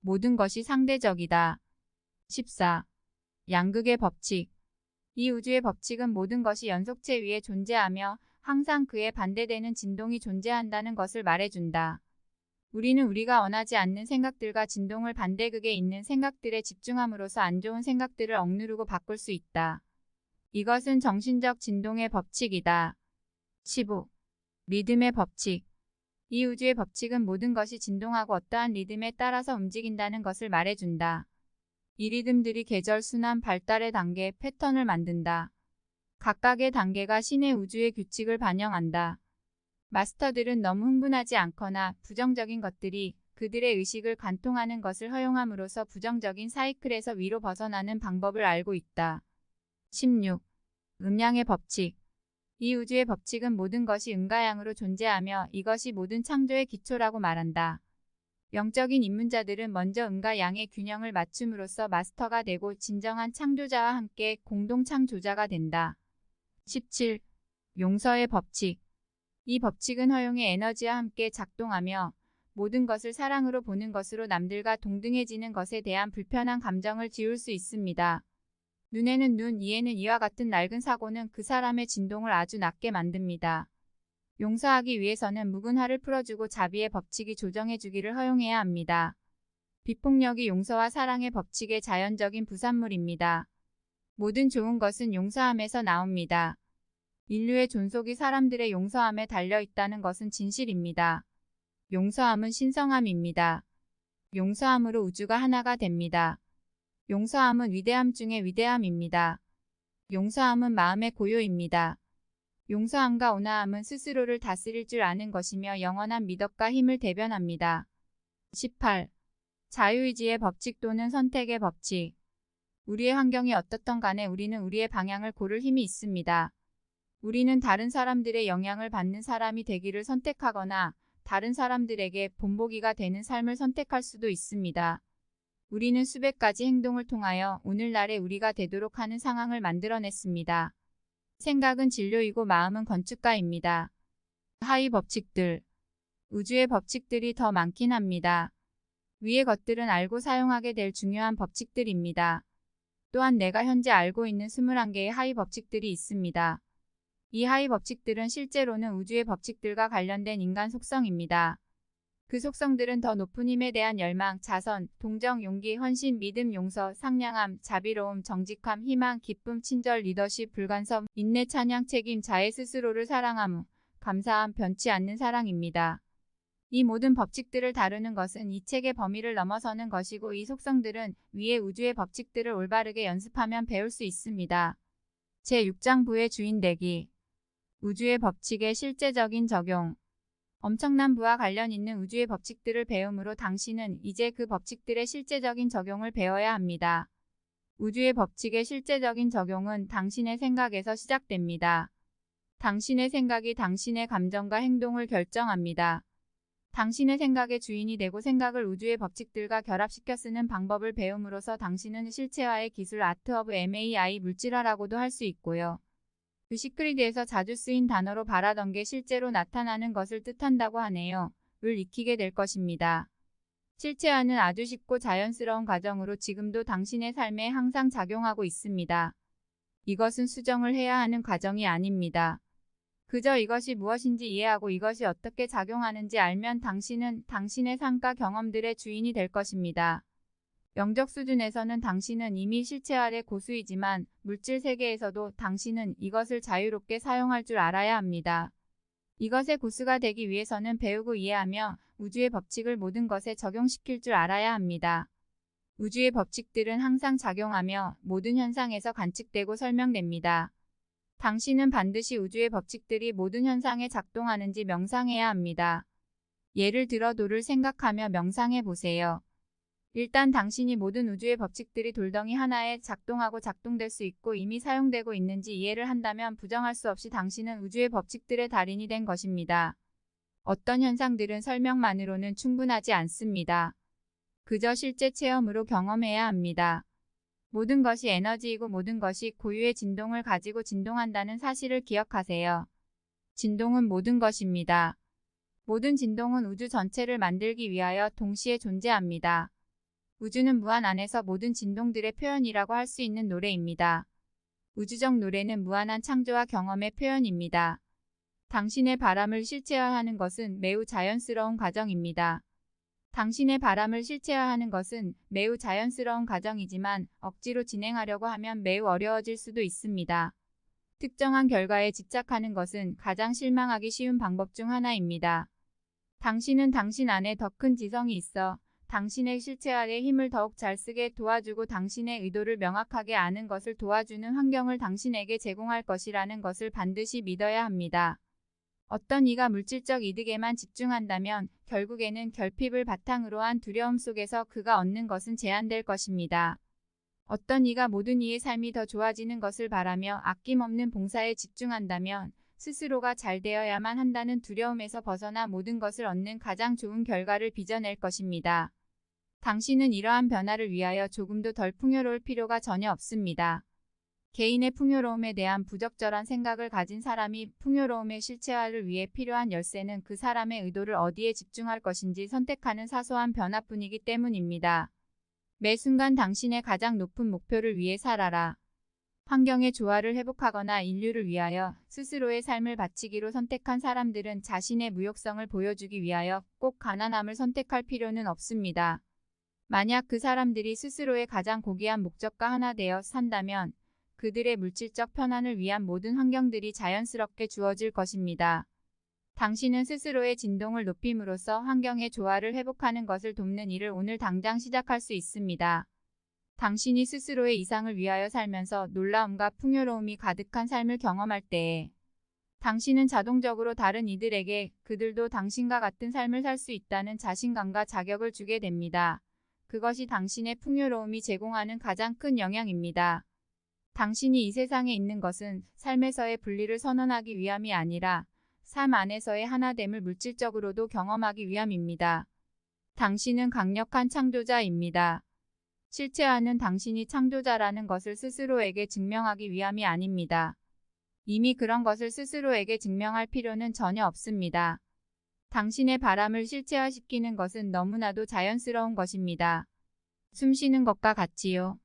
모든 것이 상대적이다. 14. 양극의 법칙. 이 우주의 법칙은 모든 것이 연속체 위에 존재하며 항상 그에 반대되는 진동이 존재한다는 것을 말해준다. 우리는 우리가 원하지 않는 생각들과 진동을 반대극에 있는 생각들에 집중함으로써 안 좋은 생각들을 억누르고 바꿀 수 있다. 이것은 정신적 진동의 법칙이다. 15. 리듬의 법칙. 이 우주의 법칙은 모든 것이 진동하고 어떠한 리듬에 따라서 움직인다는 것을 말해준다. 이 리듬들이 계절, 순환, 발달의 단계, 패턴을 만든다. 각각의 단계가 신의 우주의 규칙을 반영한다. 마스터들은 너무 흥분하지 않거나 부정적인 것들이 그들의 의식을 관통하는 것을 허용함으로써 부정적인 사이클에서 위로 벗어나는 방법을 알고 있다. 16. 음양의 법칙. 이 우주의 법칙은 모든 것이 음과 양으로 존재하며 이것이 모든 창조의 기초라고 말한다. 영적인 입문자들은 먼저 음과 양의 균형을 맞춤으로써 마스터가 되고 진정한 창조자와 함께 공동 창조자가 된다. 17. 용서의 법칙. 이 법칙은 허용의 에너지와 함께 작동하며 모든 것을 사랑으로 보는 것으로 남들과 동등해지는 것에 대한 불편한 감정을 지울 수 있습니다. 눈에는 눈, 이에는 이와 같은 낡은 사고는 그 사람의 진동을 아주 낮게 만듭니다. 용서하기 위해서는 묵은 화를 풀어주고 자비의 법칙이 조정해주기를 허용해야 합니다. 비폭력이 용서와 사랑의 법칙의 자연적인 부산물입니다. 모든 좋은 것은 용서함에서 나옵니다. 인류의 존속이 사람들의 용서함에 달려있다는 것은 진실입니다. 용서함은 신성함입니다. 용서함으로 우주가 하나가 됩니다. 용서함은 위대함 중의 위대함입니다. 용서함은 마음의 고요입니다. 용서함과 온화함은 스스로를 다스릴 줄 아는 것이며 영원한 미덕과 힘을 대변합니다. 18. 자유의지의 법칙 또는 선택의 법칙. 우리의 환경이 어떻든 간에 우리는 우리의 방향을 고를 힘이 있습니다. 우리는 다른 사람들의 영향을 받는 사람이 되기를 선택하거나 다른 사람들에게 본보기가 되는 삶을 선택할 수도 있습니다. 우리는 수백 가지 행동을 통하여 오늘날의 우리가 되도록 하는 상황을 만들어냈습니다. 생각은 진료이고 마음은 건축가입니다. 하위 법칙들. 우주의 법칙들이 더 많긴 합니다. 위의 것들은 알고 사용하게 될 중요한 법칙들입니다. 또한 내가 현재 알고 있는 21개의 하위 법칙들이 있습니다. 이 하위 법칙들은 실제로는 우주의 법칙들과 관련된 인간 속성입니다. 그 속성들은 더 높은 힘에 대한 열망, 자선, 동정, 용기, 헌신, 믿음, 용서, 상냥함, 자비로움, 정직함, 희망, 기쁨, 친절, 리더십, 불간섭, 인내, 찬양, 책임, 자애, 스스로를 사랑함, 감사함, 변치 않는 사랑입니다. 이 모든 법칙들을 다루는 것은 이 책의 범위를 넘어서는 것이고 이 속성들은 위의 우주의 법칙들을 올바르게 연습하면 배울 수 있습니다. 제6장 부의 주인 되기. 우주의 법칙의 실제적인 적용. 엄청난 부와 관련 있는 우주의 법칙들을 배움으로 당신은 이제 그 법칙들의 실제적인 적용을 배워야 합니다. 우주의 법칙의 실제적인 적용은 당신의 생각에서 시작됩니다. 당신의 생각이 당신의 감정과 행동을 결정합니다. 당신의 생각의 주인이 되고 생각을 우주의 법칙들과 결합시켜 쓰는 방법을 배움으로써 당신은 실체화의 기술 아트 오브 MAI 물질화라고도 할 수 있고요. 시크릿에서 자주 쓰인 단어로 바라던 게 실제로 나타나는 것을 뜻한다고 하네요. 을 익히게 될 것입니다. 실체화는 아주 쉽고 자연스러운 과정으로 지금도 당신의 삶에 항상 작용하고 있습니다. 이것은 수정을 해야 하는 과정이 아닙니다. 그저 이것이 무엇인지 이해하고 이것이 어떻게 작용하는지 알면 당신은 당신의 삶과 경험들의 주인이 될 것입니다. 영적 수준에서는 당신은 이미 실체화의 고수이지만 물질 세계에서도 당신은 이것을 자유롭게 사용할 줄 알아야 합니다. 이것의 고수가 되기 위해서는 배우고 이해하며 우주의 법칙을 모든 것에 적용시킬 줄 알아야 합니다. 우주의 법칙들은 항상 작용하며 모든 현상에서 관측되고 설명됩니다. 당신은 반드시 우주의 법칙들이 모든 현상에 작동하는지 명상해야 합니다. 예를 들어 돌을 생각하며 명상해 보세요. 일단 당신이 모든 우주의 법칙들이 돌덩이 하나에 작동하고 작동될 수 있고 이미 사용되고 있는지 이해를 한다면 부정할 수 없이 당신은 우주의 법칙들의 달인이 된 것입니다. 어떤 현상들은 설명만으로는 충분하지 않습니다. 그저 실제 체험으로 경험해야 합니다. 모든 것이 에너지이고 모든 것이 고유의 진동을 가지고 진동한다는 사실을 기억하세요. 진동은 모든 것입니다. 모든 진동은 우주 전체를 만들기 위하여 동시에 존재합니다. 우주는 무한 안에서 모든 진동들의 표현이라고 할 수 있는 노래입니다. 우주적 노래는 무한한 창조와 경험의 표현입니다. 당신의 바람을 실체화하는 것은 매우 자연스러운 과정입니다. 당신의 바람을 실체화하는 것은 매우 자연스러운 과정이지만 억지로 진행하려고 하면 매우 어려워질 수도 있습니다. 특정한 결과에 집착하는 것은 가장 실망하기 쉬운 방법 중 하나입니다. 당신은 당신 안에 더 큰 지성이 있어 당신의 실체화의 힘을 더욱 잘 쓰게 도와주고 당신의 의도를 명확하게 아는 것을 도와주는 환경을 당신에게 제공할 것이라는 것을 반드시 믿어야 합니다. 어떤 이가 물질적 이득에만 집중한다면 결국에는 결핍을 바탕으로 한 두려움 속에서 그가 얻는 것은 제한될 것입니다. 어떤 이가 모든 이의 삶이 더 좋아지는 것을 바라며 아낌없는 봉사에 집중한다면 스스로가 잘 되어야만 한다는 두려움에서 벗어나 모든 것을 얻는 가장 좋은 결과를 빚어낼 것입니다. 당신은 이러한 변화를 위하여 조금도 덜 풍요로울 필요가 전혀 없습니다. 개인의 풍요로움에 대한 부적절한 생각을 가진 사람이 풍요로움의 실체화를 위해 필요한 열쇠는 그 사람의 의도를 어디에 집중할 것인지 선택하는 사소한 변화뿐이기 때문입니다. 매 순간 당신의 가장 높은 목표를 위해 살아라. 환경의 조화를 회복하거나 인류를 위하여 스스로의 삶을 바치기로 선택한 사람들은 자신의 무욕성을 보여주기 위하여 꼭 가난함을 선택할 필요는 없습니다. 만약 그 사람들이 스스로의 가장 고귀한 목적과 하나 되어 산다면 그들의 물질적 편안을 위한 모든 환경들이 자연스럽게 주어질 것입니다. 당신은 스스로의 진동을 높임으로써 환경의 조화를 회복하는 것을 돕는 일을 오늘 당장 시작할 수 있습니다. 당신이 스스로의 이상을 위하여 살면서 놀라움과 풍요로움이 가득한 삶을 경험할 때에 당신은 자동적으로 다른 이들에게 그들도 당신과 같은 삶을 살 수 있다는 자신감과 자격을 주게 됩니다. 그것이 당신의 풍요로움이 제공하는 가장 큰 영향입니다. 당신이 이 세상에 있는 것은 삶에서의 분리를 선언하기 위함이 아니라 삶 안에서의 하나됨을 물질적으로도 경험하기 위함입니다. 당신은 강력한 창조자입니다. 실체화는 당신이 창조자라는 것을 스스로에게 증명하기 위함이 아닙니다. 이미 그런 것을 스스로에게 증명할 필요는 전혀 없습니다. 당신의 바람을 실체화시키는 것은 너무나도 자연스러운 것입니다. 숨쉬는 것과 같지요.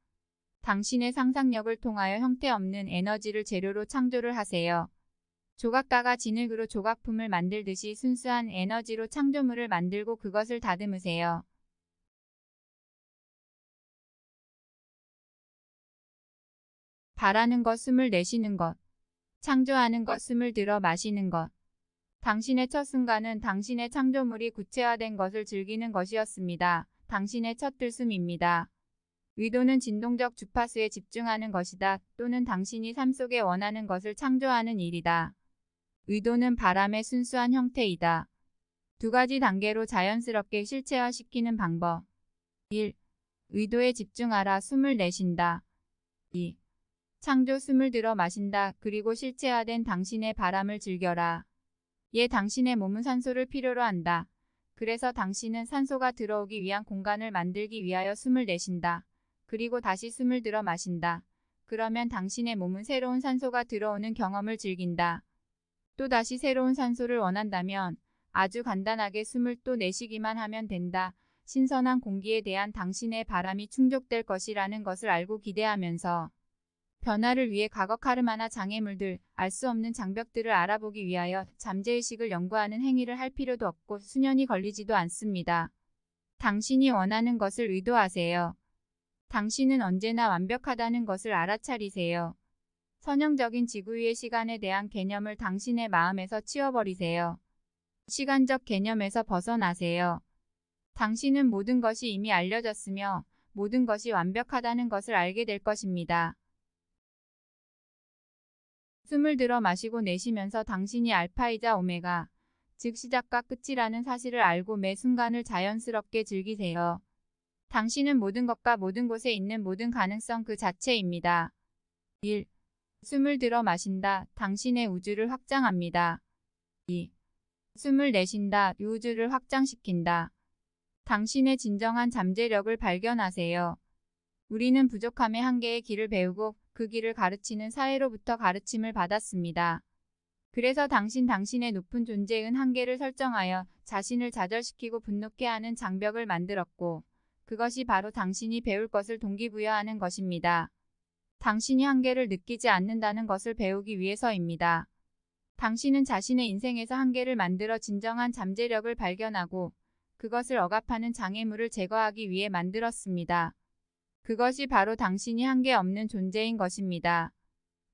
당신의 상상력을 통하여 형태없는 에너지를 재료로 창조를 하세요. 조각가가 진흙으로 조각품을 만들듯이 순수한 에너지로 창조물을 만들고 그것을 다듬으세요. 바라는 것, 숨을 내쉬는 것. 창조하는 것, 숨을 들어 마시는 것. 당신의 첫 순간은 당신의 창조물이 구체화된 것을 즐기는 것이었습니다. 당신의 첫 들숨입니다. 의도는 진동적 주파수에 집중하는 것이다. 또는 당신이 삶 속에 원하는 것을 창조하는 일이다. 의도는 바람의 순수한 형태이다. 두 가지 단계로 자연스럽게 실체화시키는 방법. 1. 의도에 집중하라. 숨을 내쉰다. 2. 창조, 숨을 들어 마신다. 그리고 실체화된 당신의 바람을 즐겨라. 당신의 몸은 산소를 필요로 한다. 그래서 당신은 산소가 들어오기 위한 공간을 만들기 위하여 숨을 내쉰다. 그리고 다시 숨을 들어 마신다. 그러면 당신의 몸은 새로운 산소가 들어오는 경험을 즐긴다. 또 다시 새로운 산소를 원한다면 아주 간단하게 숨을 또 내쉬기만 하면 된다. 신선한 공기에 대한 당신의 바람이 충족될 것이라는 것을 알고 기대하면서 변화를 위해 과거 카르마나 장애물들, 알 수 없는 장벽들을 알아보기 위하여 잠재의식을 연구하는 행위를 할 필요도 없고 수년이 걸리지도 않습니다. 당신이 원하는 것을 의도하세요. 당신은 언제나 완벽하다는 것을 알아차리세요. 선형적인 지구위의 시간에 대한 개념을 당신의 마음에서 치워버리세요. 시간적 개념에서 벗어나세요. 당신은 모든 것이 이미 알려졌으며 모든 것이 완벽하다는 것을 알게 될 것입니다. 숨을 들어 마시고 내쉬면서 당신이 알파이자 오메가, 즉 시작과 끝이라는 사실을 알고 매 순간을 자연스럽게 즐기세요. 당신은 모든 것과 모든 곳에 있는 모든 가능성 그 자체입니다. 1. 숨을 들어 마신다. 당신의 우주를 확장합니다. 2. 숨을 내쉰다. 이 우주를 확장시킨다. 당신의 진정한 잠재력을 발견하세요. 우리는 부족함의 한계의 길을 배우고 그 길을 가르치는 사회로부터 가르침을 받았습니다. 그래서 당신의 높은 존재의 한계를 설정하여 자신을 좌절시키고 분노케 하는 장벽을 만들었고 그것이 바로 당신이 배울 것을 동기부여하는 것입니다. 당신이 한계를 느끼지 않는다는 것을 배우기 위해서입니다. 당신은 자신의 인생에서 한계를 만들어 진정한 잠재력을 발견하고 그것을 억압하는 장애물을 제거하기 위해 만들었습니다. 그것이 바로 당신이 한계 없는 존재인 것입니다.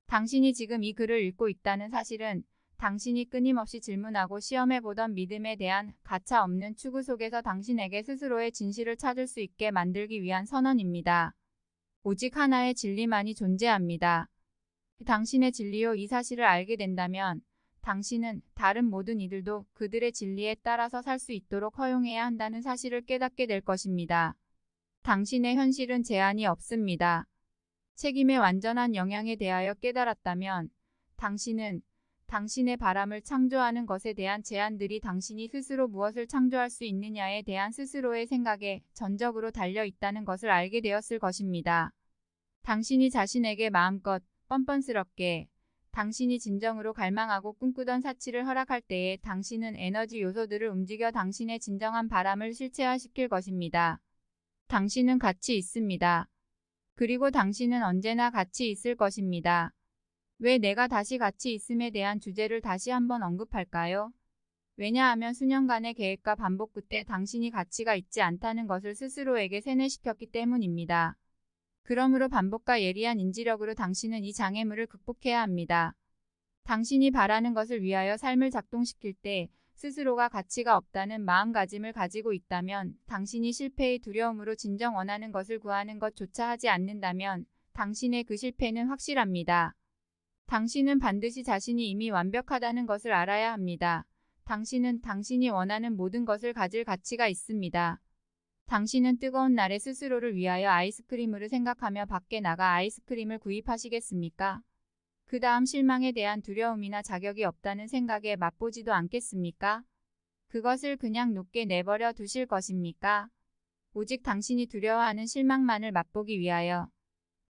당신이 지금 이 글을 읽고 있다는 사실은 당신이 끊임없이 질문하고 시험해보던 믿음에 대한 가차 없는 추구 속에서 당신에게 스스로의 진실을 찾을 수 있게 만들기 위한 선언입니다. 오직 하나의 진리만이 존재합니다. 당신의 진리요, 이 사실을 알게 된다면 당신은 다른 모든 이들도 그들의 진리에 따라서 살 수 있도록 허용해야 한다는 사실을 깨닫게 될 것입니다. 당신의 현실은 제한이 없습니다. 책임의 완전한 영향에 대하여 깨달았다면 당신은 당신의 바람을 창조하는 것에 대한 제한들이 당신이 스스로 무엇을 창조할 수 있느냐에 대한 스스로의 생각에 전적으로 달려 있다는 것을 알게 되었을 것입니다. 당신이 자신에게 마음껏 뻔뻔스럽게 당신이 진정으로 갈망하고 꿈꾸던 사치를 허락할 때에 당신은 에너지 요소들을 움직여 당신의 진정한 바람을 실체화시킬 것입니다. 당신은 가치 있습니다. 그리고 당신은 언제나 같이 있을 것입니다. 왜 내가 다시 같이 있음에 대한 주제를 다시 한번 언급할까요? 왜냐하면 수년간의 계획과 반복 끝에 당신이 가치가 있지 않다는 것을 스스로에게 세뇌시켰기 때문입니다. 그러므로 반복과 예리한 인지력으로 당신은 이 장애물을 극복해야 합니다. 당신이 바라는 것을 위하여 삶을 작동시킬 때 스스로가 가치가 없다는 마음가짐을 가지고 있다면, 당신이 실패의 두려움으로 진정 원하는 것을 구하는 것조차 하지 않는다면 당신의 그 실패는 확실합니다. 당신은 반드시 자신이 이미 완벽하다는 것을 알아야 합니다. 당신은 당신이 원하는 모든 것을 가질 가치가 있습니다. 당신은 뜨거운 날에 스스로를 위하여 아이스크림을 생각하며 밖에 나가 아이스크림을 구입하시겠습니까? 그 다음 실망에 대한 두려움이나 자격이 없다는 생각에 맛보지도 않겠습니까? 그것을 그냥 눕게 내버려 두실 것입니까? 오직 당신이 두려워하는 실망만을 맛보기 위하여.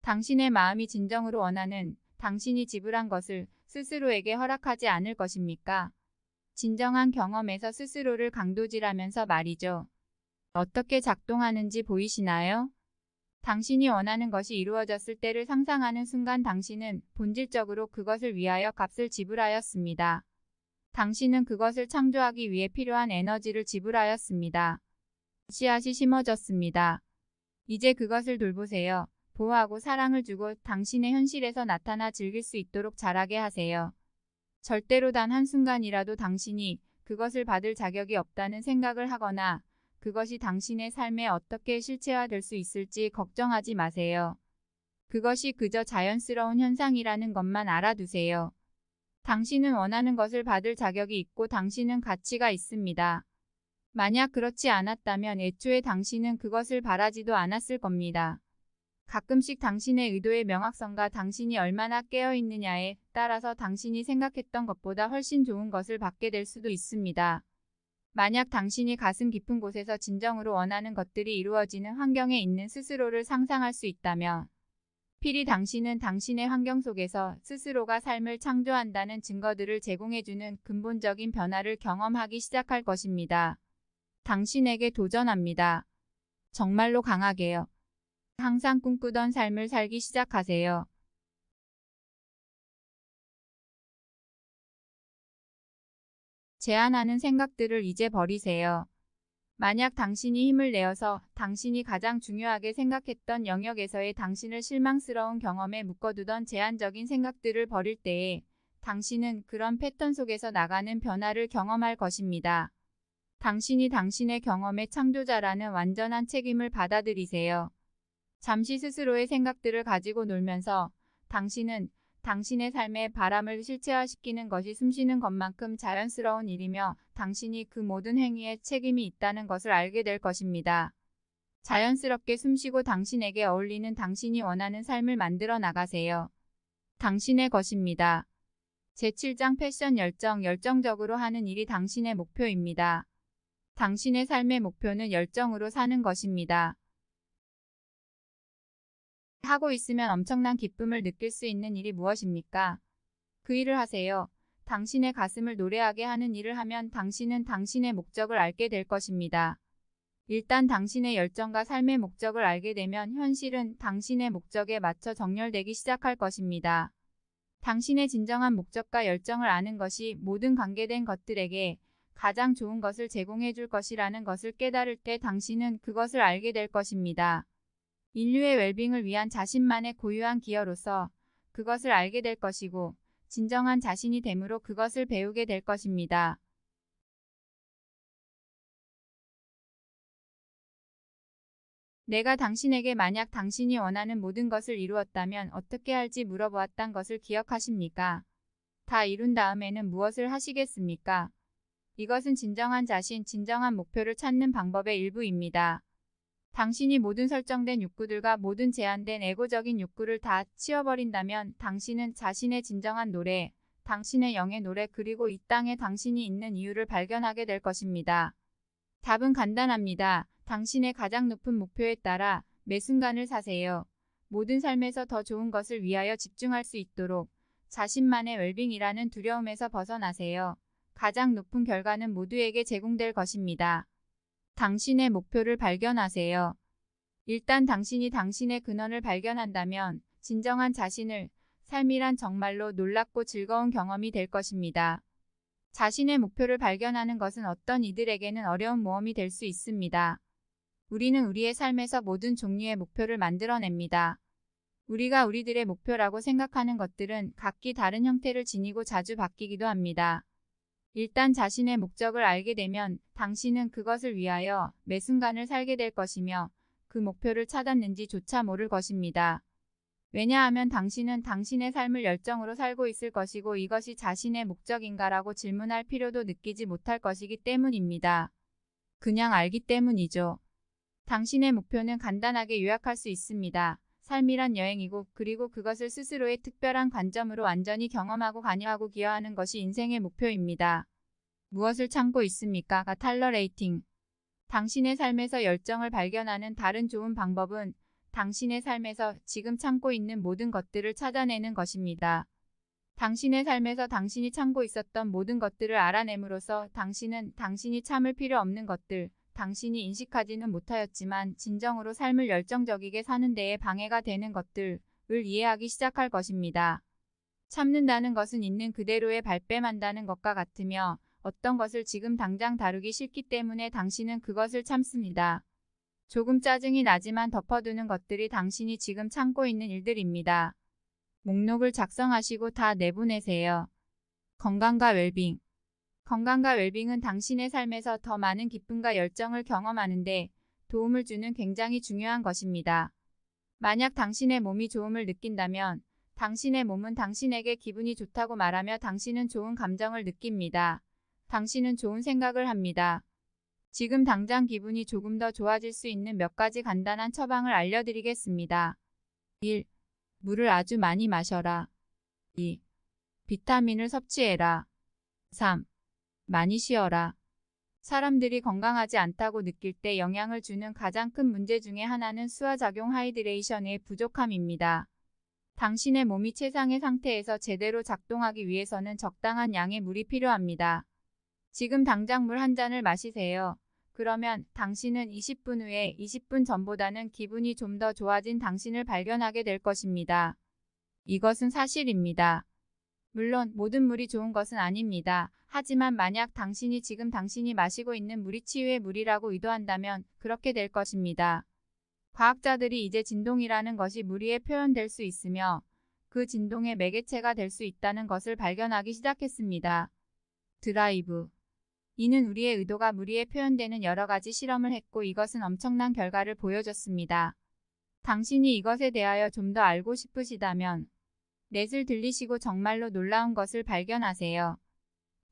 당신의 마음이 진정으로 원하는, 당신이 지불한 것을 스스로에게 허락하지 않을 것입니까? 진정한 경험에서 스스로를 강도질하면서 말이죠. 어떻게 작동하는지 보이시나요? 당신이 원하는 것이 이루어졌을 때를 상상하는 순간 당신은 본질적으로 그것을 위하여 값을 지불하였습니다. 당신은 그것을 창조하기 위해 필요한 에너지를 지불하였습니다. 씨앗이 심어졌습니다. 이제 그것을 돌보세요. 보호하고 사랑을 주고 당신의 현실에서 나타나 즐길 수 있도록 자라게 하세요. 절대로 단 한순간이라도 당신이 그것을 받을 자격이 없다는 생각을 하거나 그것이 당신의 삶에 어떻게 실체화될 수 있을지 걱정하지 마세요. 그것이 그저 자연스러운 현상이라는 것만 알아두세요. 당신은 원하는 것을 받을 자격이 있고 당신은 가치가 있습니다. 만약 그렇지 않았다면 애초에 당신은 그것을 바라지도 않았을 겁니다. 가끔씩 당신의 의도의 명확성과 당신이 얼마나 깨어있느냐에 따라서 당신이 생각했던 것보다 훨씬 좋은 것을 받게 될 수도 있습니다. 만약 당신이 가슴 깊은 곳에서 진정으로 원하는 것들이 이루어지는 환경에 있는 스스로를 상상할 수 있다면, 필히 당신은 당신의 환경 속에서 스스로가 삶을 창조한다는 증거들을 제공해주는 근본적인 변화를 경험하기 시작할 것입니다. 당신에게 도전합니다. 정말로 강하게요. 항상 꿈꾸던 삶을 살기 시작하세요. 제한하는 생각들을 이제 버리세요. 만약 당신이 힘을 내어서 당신이 가장 중요하게 생각했던 영역에서의 당신을 실망스러운 경험에 묶어두던 제한적인 생각들을 버릴 때에 당신은 그런 패턴 속에서 나가는 변화를 경험할 것입니다. 당신이 당신의 경험의 창조자라는 완전한 책임을 받아들이세요. 잠시 스스로의 생각들을 가지고 놀면서 당신은 당신의 삶의 바람을 실체화시키는 것이 숨쉬는 것만큼 자연스러운 일이며 당신이 그 모든 행위에 책임이 있다는 것을 알게 될 것입니다. 자연스럽게 숨쉬고 당신에게 어울리는 당신이 원하는 삶을 만들어 나가세요. 당신의 것입니다. 제7장 패션 열정적으로 하는 일이 당신의 목표입니다. 당신의 삶의 목표는 열정으로 사는 것입니다. 하고 있으면 엄청난 기쁨을 느낄 수 있는 일이 무엇입니까? 그 일을 하세요. 당신의 가슴을 노래하게 하는 일을 하면 당신은 당신의 목적을 알게 될 것입니다. 일단 당신의 열정과 삶의 목적을 알게 되면 현실은 당신의 목적에 맞춰 정렬되기 시작할 것입니다. 당신의 진정한 목적과 열정을 아는 것이 모든 관계된 것들에게 가장 좋은 것을 제공해 줄 것이라는 것을 깨달을 때 당신은 그것을 알게 될 것입니다. 인류의 웰빙을 위한 자신만의 고유한 기여로서 그것을 알게 될 것이고 진정한 자신이 됨으로 그것을 배우게 될 것입니다. 내가 당신에게 만약 당신이 원하는 모든 것을 이루었다면 어떻게 할지 물어보았단 것을 기억하십니까? 다 이룬 다음에는 무엇을 하시겠습니까? 이것은 진정한 자신, 진정한 목표를 찾는 방법의 일부입니다. 당신이 모든 설정된 욕구들과 모든 제한된 에고적인 욕구를 다 치워버린다면 당신은 자신의 진정한 노래, 당신의 영의 노래 그리고 이 땅에 당신이 있는 이유를 발견하게 될 것입니다. 답은 간단합니다. 당신의 가장 높은 목표에 따라 매 순간을 사세요. 모든 삶에서 더 좋은 것을 위하여 집중할 수 있도록 자신만의 웰빙이라는 두려움에서 벗어나세요. 가장 높은 결과는 모두에게 제공될 것입니다. 당신의 목표를 발견하세요. 일단 당신이 당신의 근원을 발견한다면 진정한 자신을, 삶이란 정말로 놀랍고 즐거운 경험이 될 것입니다. 자신의 목표를 발견하는 것은 어떤 이들에게는 어려운 모험이 될 수 있습니다. 우리는 우리의 삶에서 모든 종류의 목표를 만들어냅니다. 우리가 우리들의 목표라고 생각하는 것들은 각기 다른 형태를 지니고 자주 바뀌기도 합니다. 일단 자신의 목적을 알게 되면 당신은 그것을 위하여 매 순간을 살게 될 것이며 그 목표를 찾았는지조차 모를 것입니다. 왜냐하면 당신은 당신의 삶을 열정으로 살고 있을 것이고 이것이 자신의 목적인가라고 질문할 필요도 느끼지 못할 것이기 때문입니다. 그냥 알기 때문이죠. 당신의 목표는 간단하게 요약할 수 있습니다. 삶이란 여행이고 그리고 그것을 스스로의 특별한 관점으로 완전히 경험하고 관여하고 기여하는 것이 인생의 목표입니다. 무엇을 참고 있습니까? 탈러레이팅. 당신의 삶에서 열정을 발견하는 다른 좋은 방법은 당신의 삶에서 지금 참고 있는 모든 것들을 찾아내는 것입니다. 당신의 삶에서 당신이 참고 있었던 모든 것들을 알아냄으로써 당신은 당신이 참을 필요 없는 것들, 당신이 인식하지는 못하였지만 진정으로 삶을 열정적이게 사는 데에 방해가 되는 것들을 이해하기 시작할 것입니다. 참는다는 것은 있는 그대로에 발뺌한다는 것과 같으며 어떤 것을 지금 당장 다루기 싫기 때문에 당신은 그것을 참습니다. 조금 짜증이 나지만 덮어두는 것들이 당신이 지금 참고 있는 일들입니다. 목록을 작성하시고 다 내보내세요. 건강과 웰빙. 건강과 웰빙은 당신의 삶에서 더 많은 기쁨과 열정을 경험하는데 도움을 주는 굉장히 중요한 것입니다. 만약 당신의 몸이 좋음을 느낀다면 당신의 몸은 당신에게 기분이 좋다고 말하며 당신은 좋은 감정을 느낍니다. 당신은 좋은 생각을 합니다. 지금 당장 기분이 조금 더 좋아질 수 있는 몇 가지 간단한 처방을 알려드리겠습니다. 1. 물을 아주 많이 마셔라. 2. 비타민을 섭취해라. 3. 많이 쉬어라. 사람들이 건강하지 않다고 느낄 때 영향을 주는 가장 큰 문제 중에 하나는 수화작용 하이드레이션의 부족함입니다. 당신의 몸이 최상의 상태에서 제대로 작동하기 위해서는 적당한 양의 물이 필요합니다. 지금 당장 물 한 잔을 마시세요. 그러면 당신은 20분 후에 20분 전보다는 기분이 좀 더 좋아진 당신을 발견하게 될 것입니다. 이것은 사실입니다. 물론 모든 물이 좋은 것은 아닙니다. 하지만 만약 당신이 지금 당신이 마시고 있는 물이 치유의 물이라고 의도한다면 그렇게 될 것입니다. 과학자들이 이제 진동이라는 것이 무리에 표현될 수 있으며 그 진동의 매개체가 될 수 있다는 것을 발견하기 시작했습니다. 드라이브. 이는 우리의 의도가 무리에 표현되는 여러 가지 실험을 했고 이것은 엄청난 결과를 보여줬습니다. 당신이 이것에 대하여 좀 더 알고 싶으시다면 넷을 들리시고 정말로 놀라운 것을 발견하세요.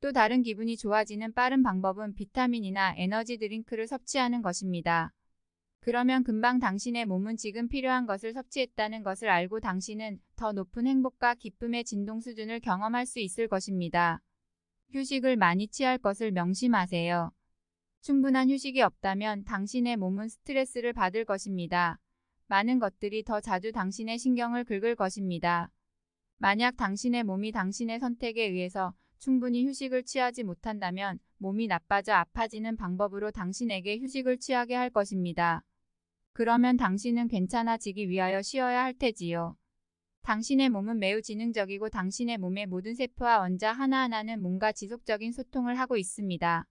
또 다른 기분이 좋아지는 빠른 방법은 비타민이나 에너지 드링크를 섭취하는 것입니다. 그러면 금방 당신의 몸은 지금 필요한 것을 섭취했다는 것을 알고 당신은 더 높은 행복과 기쁨의 진동 수준을 경험할 수 있을 것입니다. 휴식을 많이 취할 것을 명심하세요. 충분한 휴식이 없다면 당신의 몸은 스트레스를 받을 것입니다. 많은 것들이 더 자주 당신의 신경을 긁을 것입니다. 만약 당신의 몸이 당신의 선택에 의해서 충분히 휴식을 취하지 못한다면 몸이 나빠져 아파지는 방법으로 당신에게 휴식을 취하게 할 것입니다. 그러면 당신은 괜찮아지기 위하여 쉬어야 할 테지요. 당신의 몸은 매우 지능적이고 당신의 몸의 모든 세포와 원자 하나하나는 몸과 지속적인 소통을 하고 있습니다.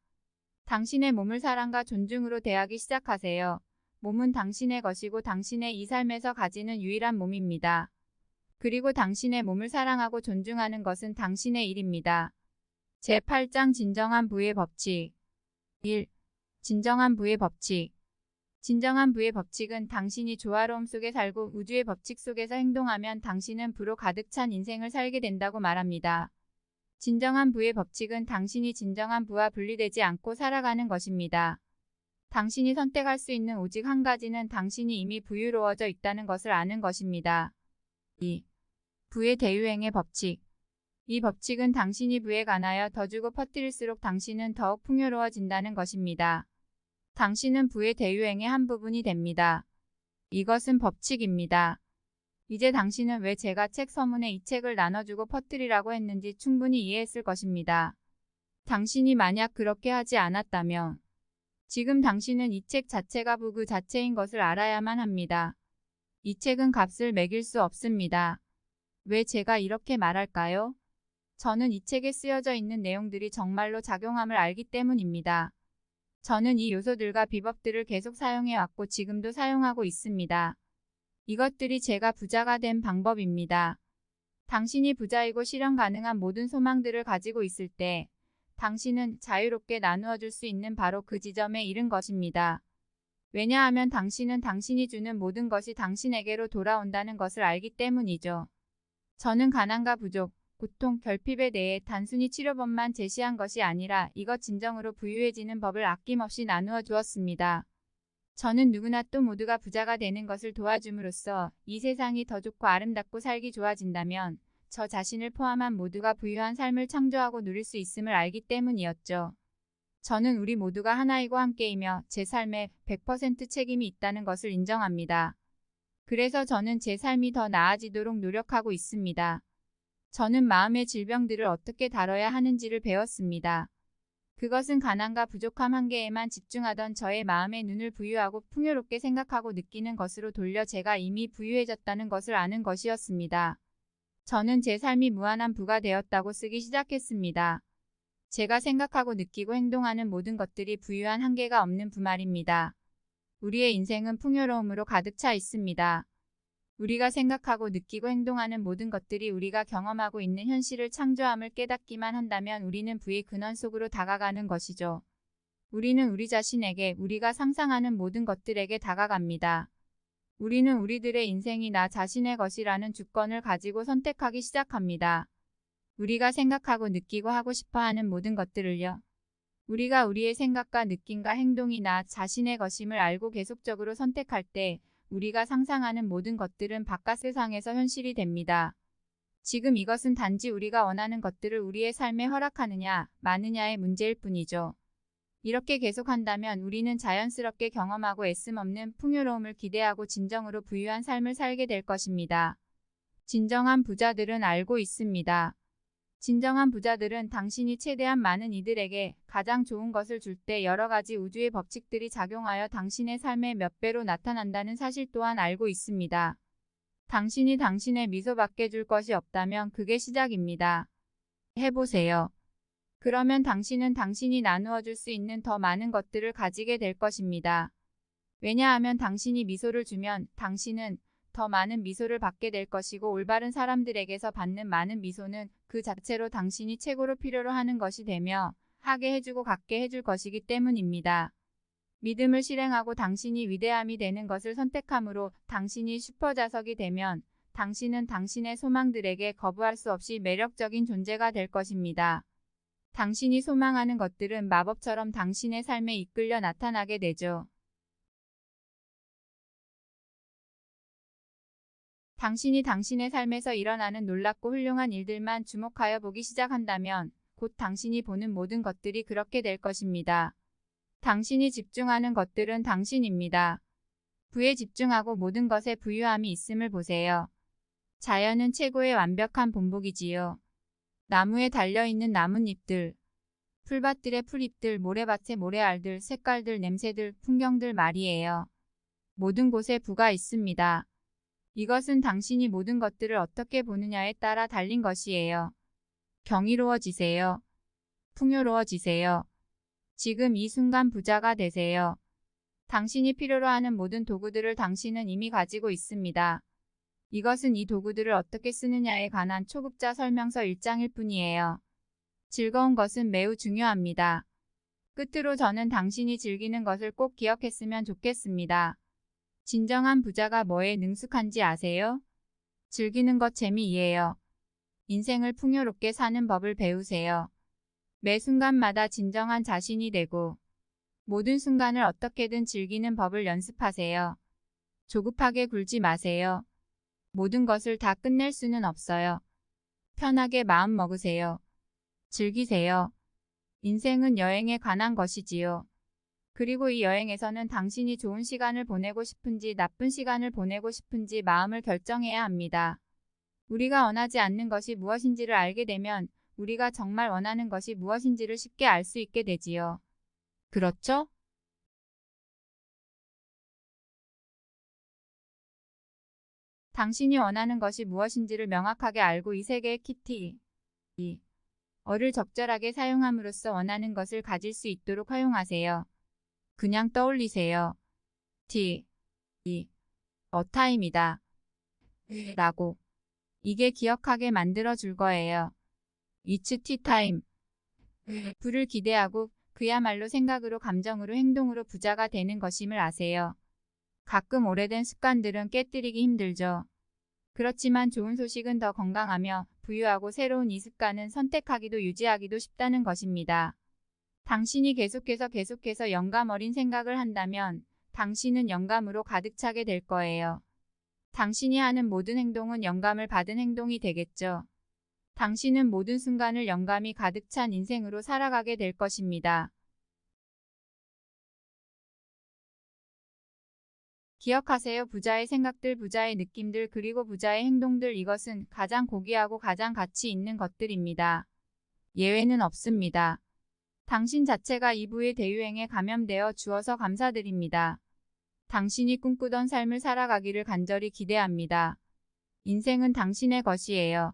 당신의 몸을 사랑과 존중으로 대하기 시작하세요. 몸은 당신의 것이고 당신의 이 삶에서 가지는 유일한 몸입니다. 그리고 당신의 몸을 사랑하고 존중하는 것은 당신의 일입니다. 제8장 진정한 부의 법칙. 1. 진정한 부의 법칙. 진정한 부의 법칙은 당신이 조화로움 속에 살고 우주의 법칙 속에서 행동하면 당신은 부로 가득 찬 인생을 살게 된다고 말합니다. 진정한 부의 법칙은 당신이 진정한 부와 분리되지 않고 살아가는 것입니다. 당신이 선택할 수 있는 오직 한 가지는 당신이 이미 부유로워져 있다는 것을 아는 것입니다. 2. 부의 대유행의 법칙. 이 법칙은 당신이 부에 관하여 더 주고 퍼뜨릴수록 당신은 더욱 풍요로워진다는 것입니다. 당신은 부의 대유행의 한 부분이 됩니다. 이것은 법칙입니다. 이제 당신은 왜 제가 책 서문에 이 책을 나눠주고 퍼뜨리라고 했는지 충분히 이해했을 것입니다. 당신이 만약 그렇게 하지 않았다면 지금 당신은 이 책 자체가 부그 자체인 것을 알아야만 합니다. 이 책은 값을 매길 수 없습니다. 왜 제가 이렇게 말할까요? 저는 이 책에 쓰여져 있는 내용들이 정말로 작용함을 알기 때문입니다. 저는 이 요소들과 비법들을 계속 사용해왔고 지금도 사용하고 있습니다. 이것들이 제가 부자가 된 방법입니다. 당신이 부자이고 실현 가능한 모든 소망들을 가지고 있을 때 당신은 자유롭게 나누어 줄 수 있는 바로 그 지점에 이른 것입니다. 왜냐하면 당신은 당신이 주는 모든 것이 당신에게로 돌아온다는 것을 알기 때문이죠. 저는 가난과 부족, 고통, 결핍에 대해 단순히 치료법만 제시한 것이 아니라 이것 진정으로 부유해지는 법을 아낌없이 나누어 주었습니다. 저는 누구나 또 모두가 부자가 되는 것을 도와줌으로써 이 세상이 더 좋고 아름답고 살기 좋아진다면 저 자신을 포함한 모두가 부유한 삶을 창조하고 누릴 수 있음을 알기 때문이었죠. 저는 우리 모두가 하나이고 함께이며 제 삶에 100% 책임이 있다는 것을 인정합니다. 그래서 저는 제 삶이 더 나아지도록 노력하고 있습니다. 저는 마음의 질병들을 어떻게 다뤄야 하는지를 배웠습니다. 그것은 가난과 부족함 한계에만 집중하던 저의 마음의 눈을 부유하고 풍요롭게 생각하고 느끼는 것으로 돌려 제가 이미 부유해졌다는 것을 아는 것이었습니다. 저는 제 삶이 무한한 부가 되었다고 쓰기 시작했습니다. 제가 생각하고 느끼고 행동하는 모든 것들이 부유한 한계가 없는 부말입니다. 우리의 인생은 풍요로움으로 가득 차 있습니다. 우리가 생각하고 느끼고 행동하는 모든 것들이 우리가 경험하고 있는 현실을 창조함을 깨닫기만 한다면 우리는 부의 근원 속으로 다가가는 것이죠. 우리는 우리 자신에게 우리가 상상하는 모든 것들에게 다가갑니다. 우리는 우리들의 인생이 나 자신의 것이라는 주권을 가지고 선택하기 시작합니다. 우리가 생각하고 느끼고 하고 싶어하는 모든 것들을요. 우리가 우리의 생각과 느낌과 행동이 나 자신의 것임을 알고 계속적으로 선택할 때 우리가 상상하는 모든 것들은 바깥 세상에서 현실이 됩니다. 지금 이것은 단지 우리가 원하는 것들을 우리의 삶에 허락하느냐, 마느냐의 문제일 뿐이죠. 이렇게 계속한다면 우리는 자연스럽게 경험하고 애씀 없는 풍요로움을 기대하고 진정으로 부유한 삶을 살게 될 것입니다. 진정한 부자들은 알고 있습니다. 진정한 부자들은 당신이 최대한 많은 이들에게 가장 좋은 것을 줄 때 여러 가지 우주의 법칙들이 작용하여 당신의 삶에 몇 배로 나타난다는 사실 또한 알고 있습니다. 당신이 당신의 미소밖에 줄 것이 없다면 그게 시작입니다. 해보세요. 그러면 당신은 당신이 나누어 줄 수 있는 더 많은 것들을 가지게 될 것입니다. 왜냐하면 당신이 미소를 주면 당신은 더 많은 미소를 받게 될 것이고 올바른 사람들에게서 받는 많은 미소는 그 자체로 당신이 최고로 필요로 하는 것이 되며 하게 해주고 갖게 해줄 것이기 때문입니다. 믿음을 실행하고 당신이 위대함이 되는 것을 선택함으로 당신이 슈퍼자석이 되면 당신은 당신의 소망들에게 거부할 수 없이 매력적인 존재가 될 것입니다. 당신이 소망하는 것들은 마법처럼 당신의 삶에 이끌려 나타나게 되죠. 당신이 당신의 삶에서 일어나는 놀랍고 훌륭한 일들만 주목하여 보기 시작한다면 곧 당신이 보는 모든 것들이 그렇게 될 것입니다. 당신이 집중하는 것들은 당신입니다. 부에 집중하고 모든 것에 부유함이 있음을 보세요. 자연은 최고의 완벽한 본보기지요. 나무에 달려있는 나뭇잎들, 풀밭들의 풀잎들, 모래밭의 모래알들, 색깔들, 냄새들, 풍경들 말이에요. 모든 곳에 부가 있습니다. 이것은 당신이 모든 것들을 어떻게 보느냐에 따라 달린 것이에요. 경이로워지세요. 풍요로워지세요. 지금 이 순간 부자가 되세요. 당신이 필요로 하는 모든 도구들을 당신은 이미 가지고 있습니다. 이것은 이 도구들을 어떻게 쓰느냐에 관한 초급자 설명서 1장일 뿐이에요. 즐거운 것은 매우 중요합니다. 끝으로 저는 당신이 즐기는 것을 꼭 기억했으면 좋겠습니다. 진정한 부자가 뭐에 능숙한지 아세요? 즐기는 것 재미이에요. 인생을 풍요롭게 사는 법을 배우세요. 매 순간마다 진정한 자신이 되고 모든 순간을 어떻게든 즐기는 법을 연습하세요. 조급하게 굴지 마세요. 모든 것을 다 끝낼 수는 없어요. 편하게 마음 먹으세요. 즐기세요. 인생은 여행에 관한 것이지요. 그리고 이 여행에서는 당신이 좋은 시간을 보내고 싶은지 나쁜 시간을 보내고 싶은지 마음을 결정해야 합니다. 우리가 원하지 않는 것이 무엇인지를 알게 되면 우리가 정말 원하는 것이 무엇인지를 쉽게 알 수 있게 되지요. 그렇죠? 당신이 원하는 것이 무엇인지를 명확하게 알고 이 세계의 키티. 어를 적절하게 사용함으로써 원하는 것을 가질 수 있도록 활용하세요. 그냥 떠올리세요. 어타임이다. 라고. 이게 기억하게 만들어 줄 거예요. It's tea time. 부를 기대하고 그야말로 생각으로 감정으로 행동으로 부자가 되는 것임을 아세요. 가끔 오래된 습관들은 깨뜨리기 힘들죠. 그렇지만 좋은 소식은 더 건강하며 부유하고 새로운 이 습관은 선택하기도 유지하기도 쉽다는 것입니다. 당신이 계속해서 영감 어린 생각을 한다면 당신은 영감으로 가득 차게 될 거예요. 당신이 하는 모든 행동은 영감을 받은 행동이 되겠죠. 당신은 모든 순간을 영감이 가득 찬 인생으로 살아가게 될 것입니다. 기억하세요. 부자의 생각들, 부자의 느낌들, 그리고 부자의 행동들, 이것은 가장 고귀하고 가장 가치 있는 것들입니다. 예외는 없습니다. 당신 자체가 이 부의 대유행에 감염되어 주어서 감사드립니다. 당신이 꿈꾸던 삶을 살아가기를 간절히 기대합니다. 인생은 당신의 것이에요.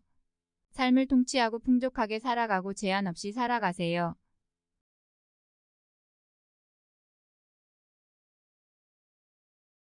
삶을 통치하고 풍족하게 살아가고 제한 없이 살아가세요.